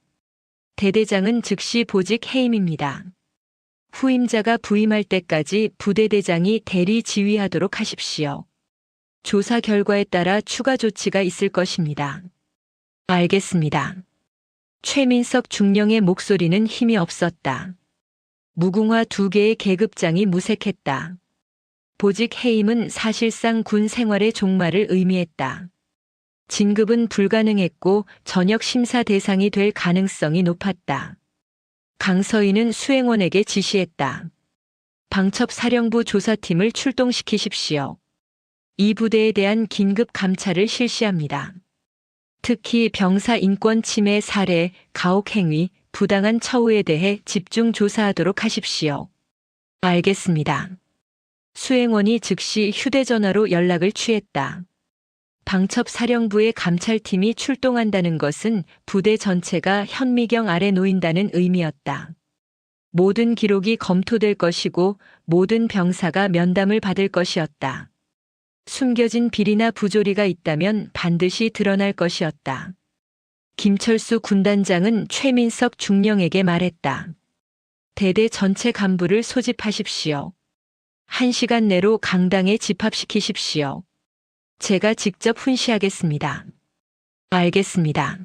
대대장은 즉시 보직 해임입니다. 후임자가 부임할 때까지 부대대장이 대리 지휘하도록 하십시오. 조사 결과에 따라 추가 조치가 있을 것입니다. 알겠습니다. 최민석 중령의 목소리는 힘이 없었다. 무궁화 2개의 계급장이 무색했다. 보직 해임은 사실상 군 생활의 종말을 의미했다. 진급은 불가능했고 전역 심사 대상이 될 가능성이 높았다. 강서희는 수행원에게 지시했다. 방첩 사령부 조사팀을 출동시키십시오. 이 부대에 대한 긴급 감찰을 실시합니다. 특히 병사 인권 침해 사례, 가혹 행위, 부당한 처우에 대해 집중 조사하도록 하십시오. 알겠습니다. 수행원이 즉시 휴대전화로 연락을 취했다. 방첩 사령부의 감찰팀이 출동한다는 것은 부대 전체가 현미경 아래 놓인다는 의미였다. 모든 기록이 검토될 것이고 모든 병사가 면담을 받을 것이었다. 숨겨진 비리나 부조리가 있다면 반드시 드러날 것이었다. 김철수 군단장은 최민석 중령에게 말했다. 대대 전체 간부를 소집하십시오. 1시간 내로 강당에 집합시키십시오. 제가 직접 훈시하겠습니다. 알겠습니다.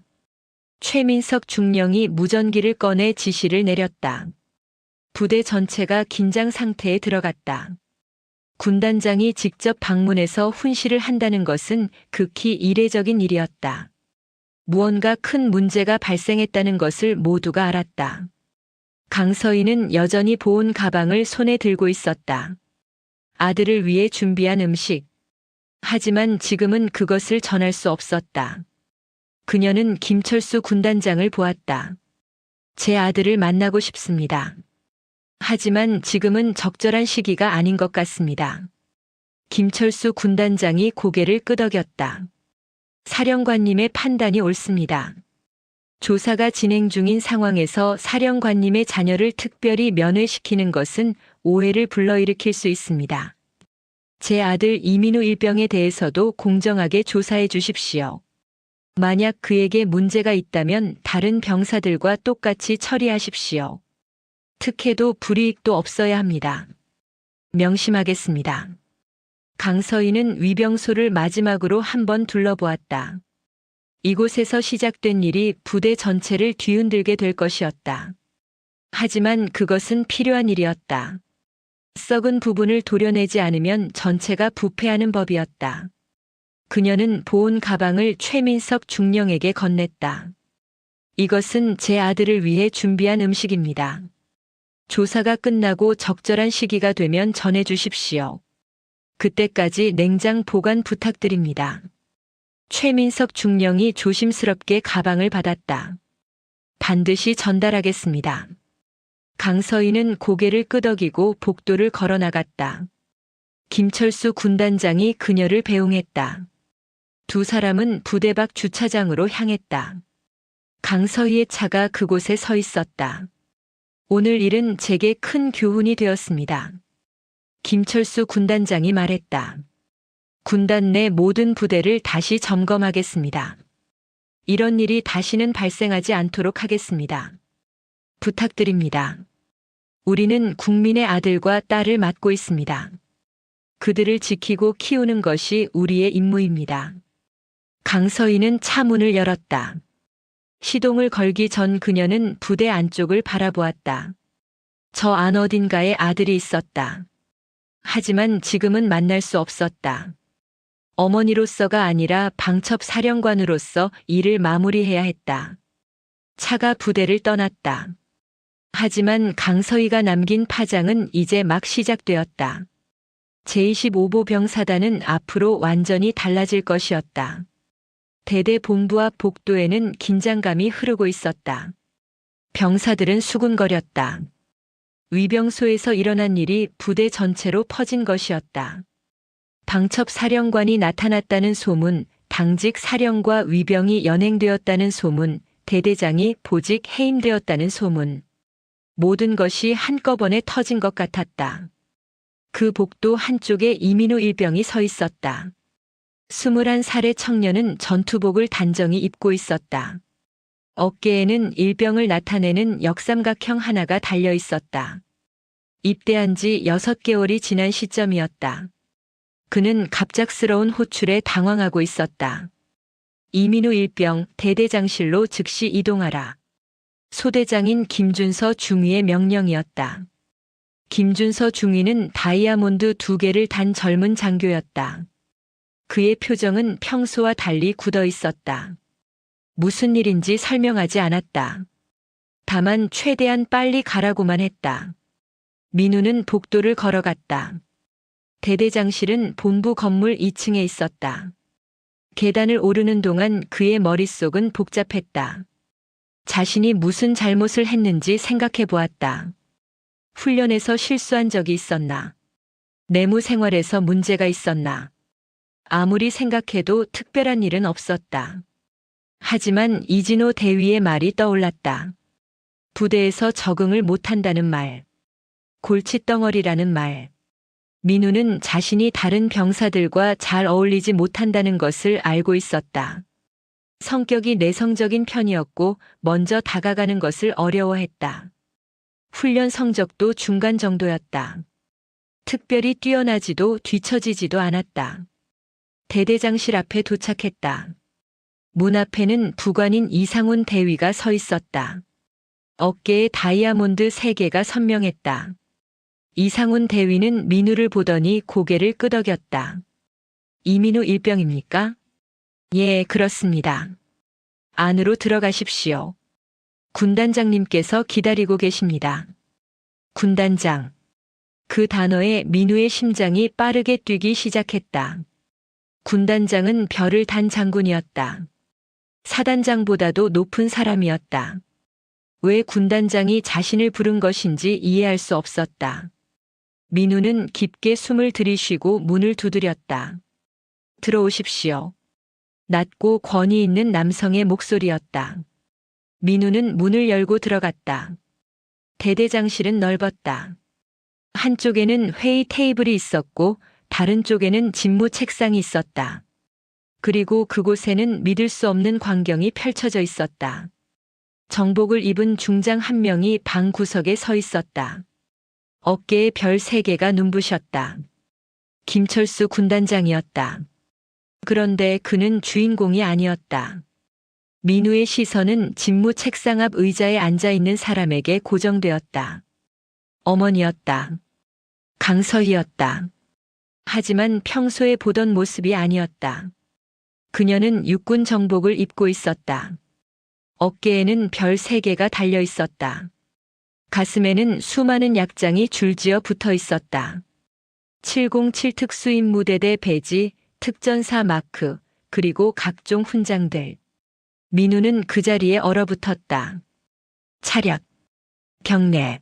최민석 중령이 무전기를 꺼내 지시를 내렸다. 부대 전체가 긴장 상태에 들어갔다. 군단장이 직접 방문해서 훈시를 한다는 것은 극히 이례적인 일이었다. 무언가 큰 문제가 발생했다는 것을 모두가 알았다. 강서희는 여전히 보온 가방을 손에 들고 있었다. 아들을 위해 준비한 음식. 하지만 지금은 그것을 전할 수 없었다. 그녀는 김철수 군단장을 보았다. 제 아들을 만나고 싶습니다. 하지만 지금은 적절한 시기가 아닌 것 같습니다. 김철수 군단장이 고개를 끄덕였다. 사령관님의 판단이 옳습니다. 조사가 진행 중인 상황에서 사령관님의 자녀를 특별히 면회시키는 것은 오해를 불러일으킬 수 있습니다. 제 아들 이민우 일병에 대해서도 공정하게 조사해 주십시오. 만약 그에게 문제가 있다면 다른 병사들과 똑같이 처리하십시오. 특혜도 불이익도 없어야 합니다. 명심하겠습니다. 강서희는 위병소를 마지막으로 한번 둘러보았다. 이곳에서 시작된 일이 부대 전체를 뒤흔들게 될 것이었다. 하지만 그것은 필요한 일이었다. 썩은 부분을 도려내지 않으면 전체가 부패하는 법이었다. 그녀는 보온 가방을 최민석 중령에게 건넸다. 이것은 제 아들을 위해 준비한 음식입니다. 조사가 끝나고 적절한 시기가 되면 전해 주십시오. 그때까지 냉장 보관 부탁드립니다. 최민석 중령이 조심스럽게 가방을 받았다. 반드시 전달하겠습니다. 강서희는 고개를 끄덕이고 복도를 걸어 나갔다. 김철수 군단장이 그녀를 배웅했다. 두 사람은 부대 밖 주차장으로 향했다. 강서희의 차가 그곳에 서 있었다. 오늘 일은 제게 큰 교훈이 되었습니다. 김철수 군단장이 말했다. 군단 내 모든 부대를 다시 점검하겠습니다. 이런 일이 다시는 발생하지 않도록 하겠습니다. 부탁드립니다. 우리는 국민의 아들과 딸을 맡고 있습니다. 그들을 지키고 키우는 것이 우리의 임무입니다. 강서희는 차 문을 열었다. 시동을 걸기 전 그녀는 부대 안쪽을 바라보았다. 저 안 어딘가에 아들이 있었다. 하지만 지금은 만날 수 없었다. 어머니로서가 아니라 방첩 사령관으로서 일을 마무리해야 했다. 차가 부대를 떠났다. 하지만 강서희가 남긴 파장은 이제 막 시작되었다. 제25보 병사단은 앞으로 완전히 달라질 것이었다. 대대 본부 앞 복도에는 긴장감이 흐르고 있었다. 병사들은 수군거렸다. 위병소에서 일어난 일이 부대 전체로 퍼진 것이었다. 방첩 사령관이 나타났다는 소문, 당직 사령과 위병이 연행되었다는 소문, 대대장이 보직 해임되었다는 소문. 모든 것이 한꺼번에 터진 것 같았다. 그 복도 한쪽에 이민우 일병이 서 있었다. 21살의 청년은 전투복을 단정히 입고 있었다. 어깨에는 일병을 나타내는 역삼각형 하나가 달려 있었다. 입대한 지 6개월이 지난 시점이었다. 그는 갑작스러운 호출에 당황하고 있었다. 이민우 일병 대대장실로 즉시 이동하라. 소대장인 김준서 중위의 명령이었다. 김준서 중위는 다이아몬드 2개를 단 젊은 장교였다. 그의 표정은 평소와 달리 굳어 있었다. 무슨 일인지 설명하지 않았다. 다만 최대한 빨리 가라고만 했다. 민우는 복도를 걸어갔다. 대대장실은 본부 건물 2층에 있었다. 계단을 오르는 동안 그의 머릿속은 복잡했다. 자신이 무슨 잘못을 했는지 생각해 보았다. 훈련에서 실수한 적이 있었나? 내무 생활에서 문제가 있었나? 아무리 생각해도 특별한 일은 없었다. 하지만 이진호 대위의 말이 떠올랐다. 부대에서 적응을 못한다는 말. 골칫덩어리라는 말. 민우는 자신이 다른 병사들과 잘 어울리지 못한다는 것을 알고 있었다. 성격이 내성적인 편이었고 먼저 다가가는 것을 어려워했다. 훈련 성적도 중간 정도였다. 특별히 뛰어나지도 뒤처지지도 않았다. 대대장실 앞에 도착했다. 문 앞에는 부관인 이상훈 대위가 서 있었다. 어깨에 다이아몬드 3개가 선명했다. 이상훈 대위는 민우를 보더니 고개를 끄덕였다. 이민우 일병입니까? 예, 그렇습니다. 안으로 들어가십시오. 군단장님께서 기다리고 계십니다. 군단장. 그 단어에 민우의 심장이 빠르게 뛰기 시작했다. 군단장은 별을 단 장군이었다. 사단장보다도 높은 사람이었다. 왜 군단장이 자신을 부른 것인지 이해할 수 없었다. 민우는 깊게 숨을 들이쉬고 문을 두드렸다. 들어오십시오. 낮고 권위 있는 남성의 목소리였다. 민우는 문을 열고 들어갔다. 대대장실은 넓었다. 한쪽에는 회의 테이블이 있었고 다른 쪽에는 집무 책상이 있었다. 그리고 그곳에는 믿을 수 없는 광경이 펼쳐져 있었다. 정복을 입은 중장 한 명이 방 구석에 서 있었다. 어깨에 별 3개가 눈부셨다. 김철수 군단장이었다. 그런데 그는 주인공이 아니었다. 민우의 시선은 집무 책상 앞 의자에 앉아 있는 사람에게 고정되었다. 어머니였다. 강서희였다. 하지만 평소에 보던 모습이 아니었다. 그녀는 육군 정복을 입고 있었다. 어깨에는 별 3개가 달려 있었다. 가슴에는 수많은 약장이 줄지어 붙어 있었다. 707 특수임무대대 배지, 특전사 마크, 그리고 각종 훈장들. 민우는 그 자리에 얼어붙었다. 차렷. 경례.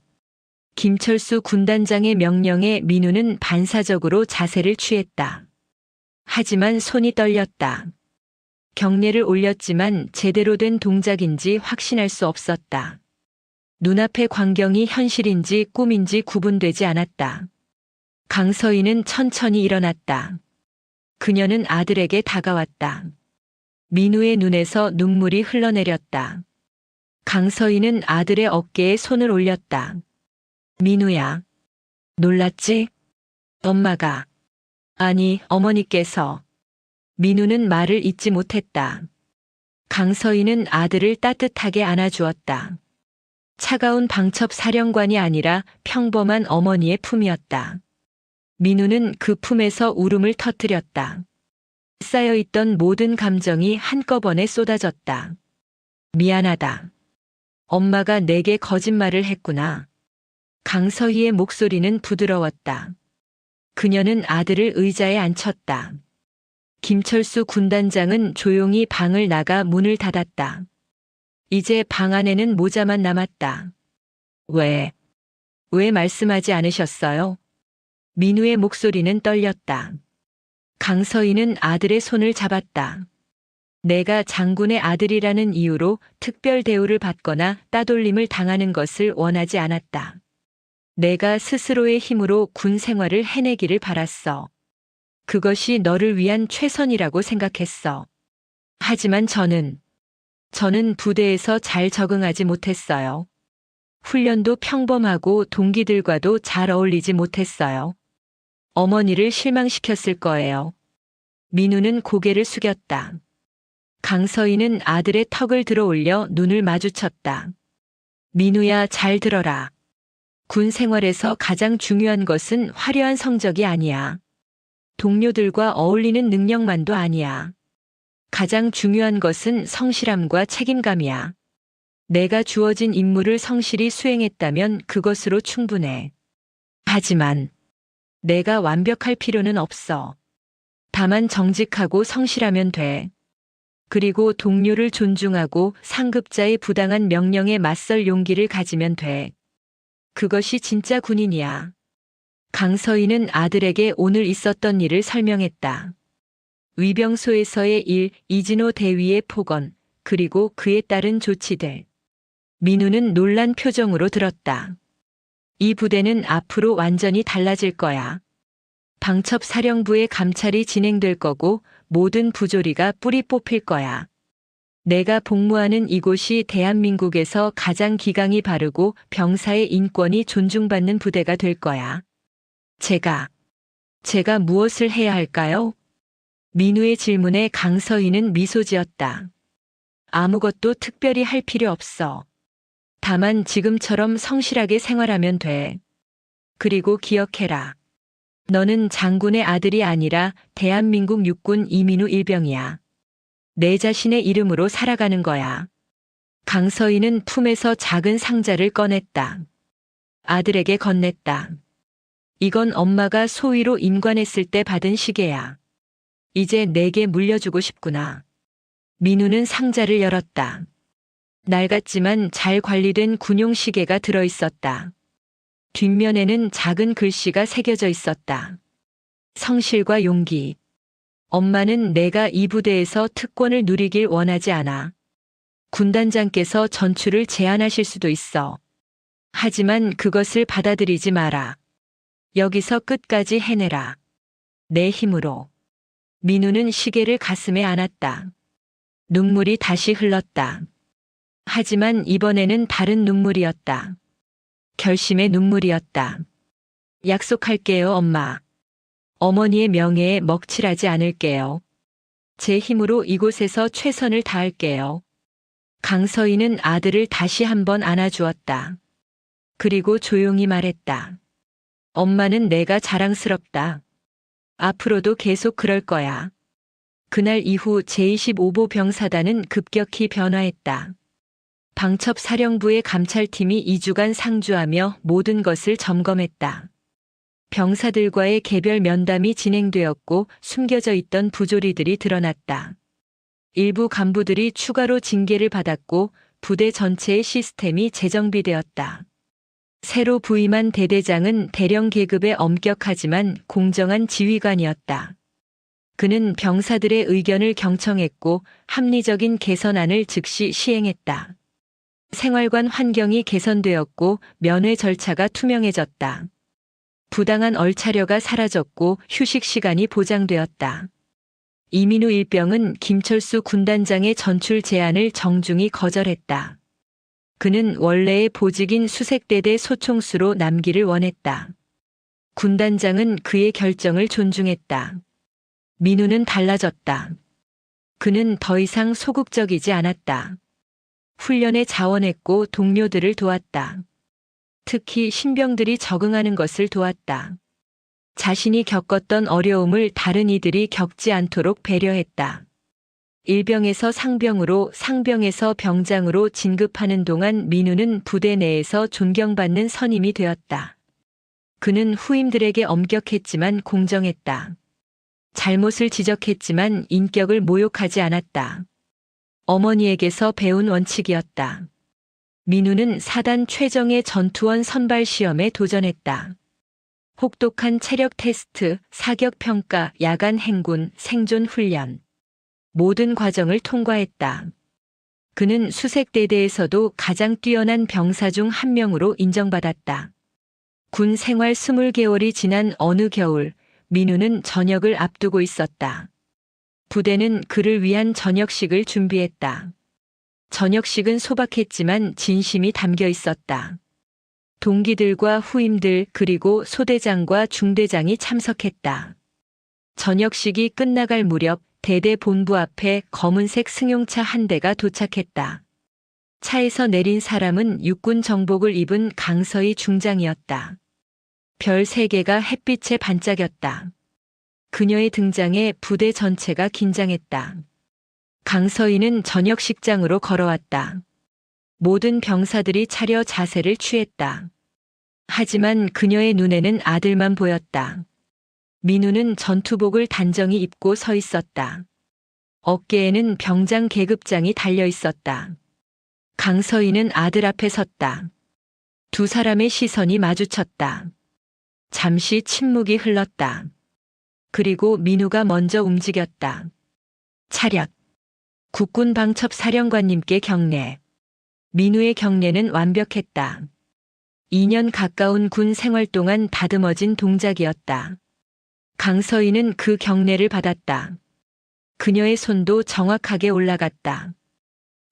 김철수 군단장의 명령에 민우는 반사적으로 자세를 취했다. 하지만 손이 떨렸다. 경례를 올렸지만 제대로 된 동작인지 확신할 수 없었다. 눈앞의 광경이 현실인지 꿈인지 구분되지 않았다. 강서희는 천천히 일어났다. 그녀는 아들에게 다가왔다. 민우의 눈에서 눈물이 흘러내렸다. 강서희는 아들의 어깨에 손을 올렸다. 민우야. 놀랐지? 엄마가. 아니, 어머니께서. 민우는 말을 잇지 못했다. 강서희는 아들을 따뜻하게 안아주었다. 차가운 방첩 사령관이 아니라 평범한 어머니의 품이었다. 민우는 그 품에서 울음을 터뜨렸다. 쌓여있던 모든 감정이 한꺼번에 쏟아졌다. 미안하다. 엄마가 내게 거짓말을 했구나. 강서희의 목소리는 부드러웠다. 그녀는 아들을 의자에 앉혔다. 김철수 군단장은 조용히 방을 나가 문을 닫았다. 이제 방 안에는 모자만 남았다. 왜 말씀하지 않으셨어요? 민우의 목소리는 떨렸다. 강서희는 아들의 손을 잡았다. 내가 장군의 아들이라는 이유로 특별 대우를 받거나 따돌림을 당하는 것을 원하지 않았다. 내가 스스로의 힘으로 군 생활을 해내기를 바랐어. 그것이 너를 위한 최선이라고 생각했어. 하지만 저는 부대에서 잘 적응하지 못했어요. 훈련도 평범하고 동기들과도 잘 어울리지 못했어요. 어머니를 실망시켰을 거예요. 민우는 고개를 숙였다. 강서희는 아들의 턱을 들어 올려 눈을 마주쳤다. 민우야, 잘 들어라. 군 생활에서 가장 중요한 것은 화려한 성적이 아니야. 동료들과 어울리는 능력만도 아니야. 가장 중요한 것은 성실함과 책임감이야. 내가 주어진 임무를 성실히 수행했다면 그것으로 충분해. 하지만 내가 완벽할 필요는 없어. 다만 정직하고 성실하면 돼. 그리고 동료를 존중하고 상급자의 부당한 명령에 맞설 용기를 가지면 돼. 그것이 진짜 군인이야. 강서희는 아들에게 오늘 있었던 일을 설명했다. 위병소에서의 일, 이진호 대위의 폭언, 그리고 그에 따른 조치들. 민우는 놀란 표정으로 들었다. 이 부대는 앞으로 완전히 달라질 거야. 방첩사령부의 감찰이 진행될 거고 모든 부조리가 뿌리 뽑힐 거야. 내가 복무하는 이곳이 대한민국에서 가장 기강이 바르고 병사의 인권이 존중받는 부대가 될 거야. 제가 무엇을 해야 할까요? 민우의 질문에 강서희는 미소 지었다. 아무것도 특별히 할 필요 없어. 다만 지금처럼 성실하게 생활하면 돼. 그리고 기억해라. 너는 장군의 아들이 아니라 대한민국 육군 이민우 일병이야. 내 자신의 이름으로 살아가는 거야. 강서희는 품에서 작은 상자를 꺼냈다. 아들에게 건넸다. 이건 엄마가 소위로 임관했을 때 받은 시계야. 이제 내게 물려주고 싶구나. 민우는 상자를 열었다. 낡았지만 잘 관리된 군용 시계가 들어있었다. 뒷면에는 작은 글씨가 새겨져 있었다. 성실과 용기. 엄마는 내가 이 부대에서 특권을 누리길 원하지 않아. 군단장께서 전출을 제안하실 수도 있어. 하지만 그것을 받아들이지 마라. 여기서 끝까지 해내라. 내 힘으로. 민우는 시계를 가슴에 안았다. 눈물이 다시 흘렀다. 하지만 이번에는 다른 눈물이었다. 결심의 눈물이었다. 약속할게요, 엄마. 어머니의 명예에 먹칠하지 않을게요. 제 힘으로 이곳에서 최선을 다할게요. 강서희는 아들을 다시 한번 안아주었다. 그리고 조용히 말했다. 엄마는 내가 자랑스럽다. 앞으로도 계속 그럴 거야. 그날 이후 제25보 병사단은 급격히 변화했다. 방첩사령부의 감찰팀이 2주간 상주하며 모든 것을 점검했다. 병사들과의 개별 면담이 진행되었고 숨겨져 있던 부조리들이 드러났다. 일부 간부들이 추가로 징계를 받았고 부대 전체의 시스템이 재정비되었다. 새로 부임한 대대장은 대령 계급의 엄격하지만 공정한 지휘관이었다. 그는 병사들의 의견을 경청했고 합리적인 개선안을 즉시 시행했다. 생활관 환경이 개선되었고 면회 절차가 투명해졌다. 부당한 얼차려가 사라졌고 휴식 시간이 보장되었다. 이민우 일병은 김철수 군단장의 전출 제안을 정중히 거절했다. 그는 원래의 보직인 수색대대 소총수로 남기를 원했다. 군단장은 그의 결정을 존중했다. 민우는 달라졌다. 그는 더 이상 소극적이지 않았다. 훈련에 자원했고 동료들을 도왔다. 특히 신병들이 적응하는 것을 도왔다. 자신이 겪었던 어려움을 다른 이들이 겪지 않도록 배려했다. 일병에서 상병으로, 상병에서 병장으로 진급하는 동안 민우는 부대 내에서 존경받는 선임이 되었다. 그는 후임들에게 엄격했지만 공정했다. 잘못을 지적했지만 인격을 모욕하지 않았다. 어머니에게서 배운 원칙이었다. 민우는 사단 최정예 전투원 선발 시험에 도전했다. 혹독한 체력 테스트, 사격 평가, 야간 행군, 생존 훈련. 모든 과정을 통과했다. 그는 수색대대에서도 가장 뛰어난 병사 중 한 명으로 인정받았다. 군 생활 20개월이 지난 어느 겨울, 민우는 전역을 앞두고 있었다. 부대는 그를 위한 저녁식을 준비했다. 저녁식은 소박했지만 진심이 담겨 있었다. 동기들과 후임들 그리고 소대장과 중대장이 참석했다. 저녁식이 끝나갈 무렵 대대 본부 앞에 검은색 승용차 한 대가 도착했다. 차에서 내린 사람은 육군 정복을 입은 강서희 중장이었다. 별 3개가 햇빛에 반짝였다. 그녀의 등장에 부대 전체가 긴장했다. 강서희는 저녁식장으로 걸어왔다. 모든 병사들이 차려 자세를 취했다. 하지만 그녀의 눈에는 아들만 보였다. 민우는 전투복을 단정히 입고 서 있었다. 어깨에는 병장 계급장이 달려 있었다. 강서희는 아들 앞에 섰다. 두 사람의 시선이 마주쳤다. 잠시 침묵이 흘렀다. 그리고 민우가 먼저 움직였다. 차렷. 국군 방첩 사령관님께 경례. 민우의 경례는 완벽했다. 2년 가까운 군 생활 동안 다듬어진 동작이었다. 강서희는 그 경례를 받았다. 그녀의 손도 정확하게 올라갔다.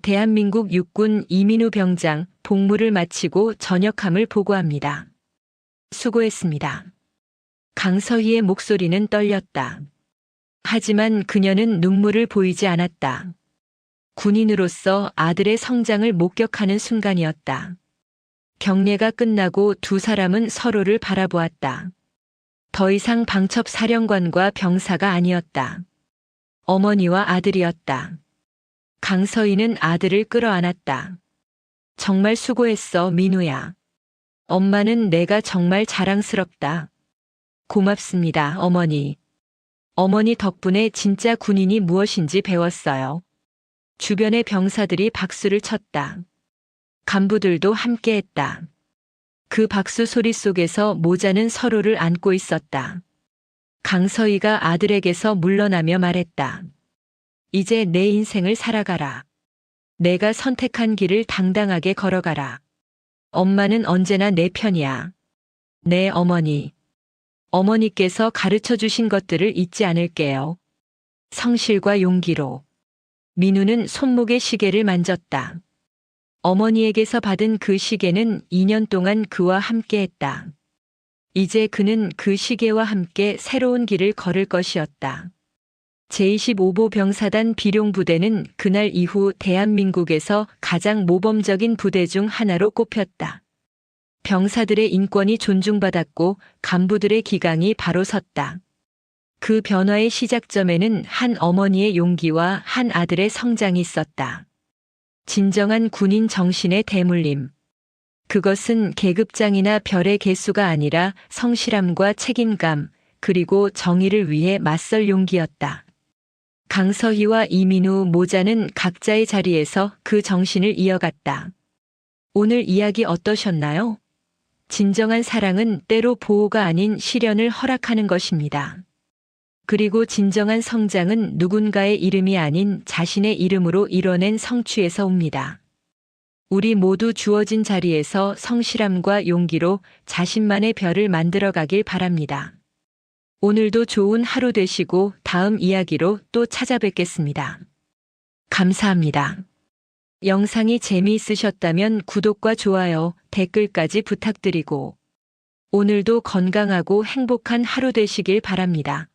대한민국 육군 이민우 병장 복무를 마치고 전역함을 보고합니다. 수고했습니다. 강서희의 목소리는 떨렸다. 하지만 그녀는 눈물을 보이지 않았다. 군인으로서 아들의 성장을 목격하는 순간이었다. 경례가 끝나고 두 사람은 서로를 바라보았다. 더 이상 방첩 사령관과 병사가 아니었다. 어머니와 아들이었다. 강서희는 아들을 끌어안았다. 정말 수고했어, 민우야. 엄마는 내가 정말 자랑스럽다. 고맙습니다, 어머니. 어머니 덕분에 진짜 군인이 무엇인지 배웠어요. 주변의 병사들이 박수를 쳤다. 간부들도 함께했다. 그 박수 소리 속에서 모자는 서로를 안고 있었다. 강서희가 아들에게서 물러나며 말했다. 이제 내 인생을 살아가라. 내가 선택한 길을 당당하게 걸어가라. 엄마는 언제나 내 편이야. 네, 어머니. 어머니께서 가르쳐 주신 것들을 잊지 않을게요. 성실과 용기로. 민우는 손목의 시계를 만졌다. 어머니에게서 받은 그 시계는 2년 동안 그와 함께했다. 이제 그는 그 시계와 함께 새로운 길을 걸을 것이었다. 제25보 병사단 비룡부대는 그날 이후 대한민국에서 가장 모범적인 부대 중 하나로 꼽혔다. 병사들의 인권이 존중받았고 간부들의 기강이 바로 섰다. 그 변화의 시작점에는 한 어머니의 용기와 한 아들의 성장이 있었다. 진정한 군인 정신의 대물림. 그것은 계급장이나 별의 개수가 아니라 성실함과 책임감, 그리고 정의를 위해 맞설 용기였다. 강서희와 이민우 모자는 각자의 자리에서 그 정신을 이어갔다. 오늘 이야기 어떠셨나요? 진정한 사랑은 때로 보호가 아닌 실현을 허락하는 것입니다. 그리고 진정한 성장은 누군가의 이름이 아닌 자신의 이름으로 이뤄낸 성취에서 옵니다. 우리 모두 주어진 자리에서 성실함과 용기로 자신만의 별을 만들어가길 바랍니다. 오늘도 좋은 하루 되시고 다음 이야기로 또 찾아뵙겠습니다. 감사합니다. 영상이 재미있으셨다면 구독과 좋아요, 댓글까지 부탁드리고 오늘도 건강하고 행복한 하루 되시길 바랍니다.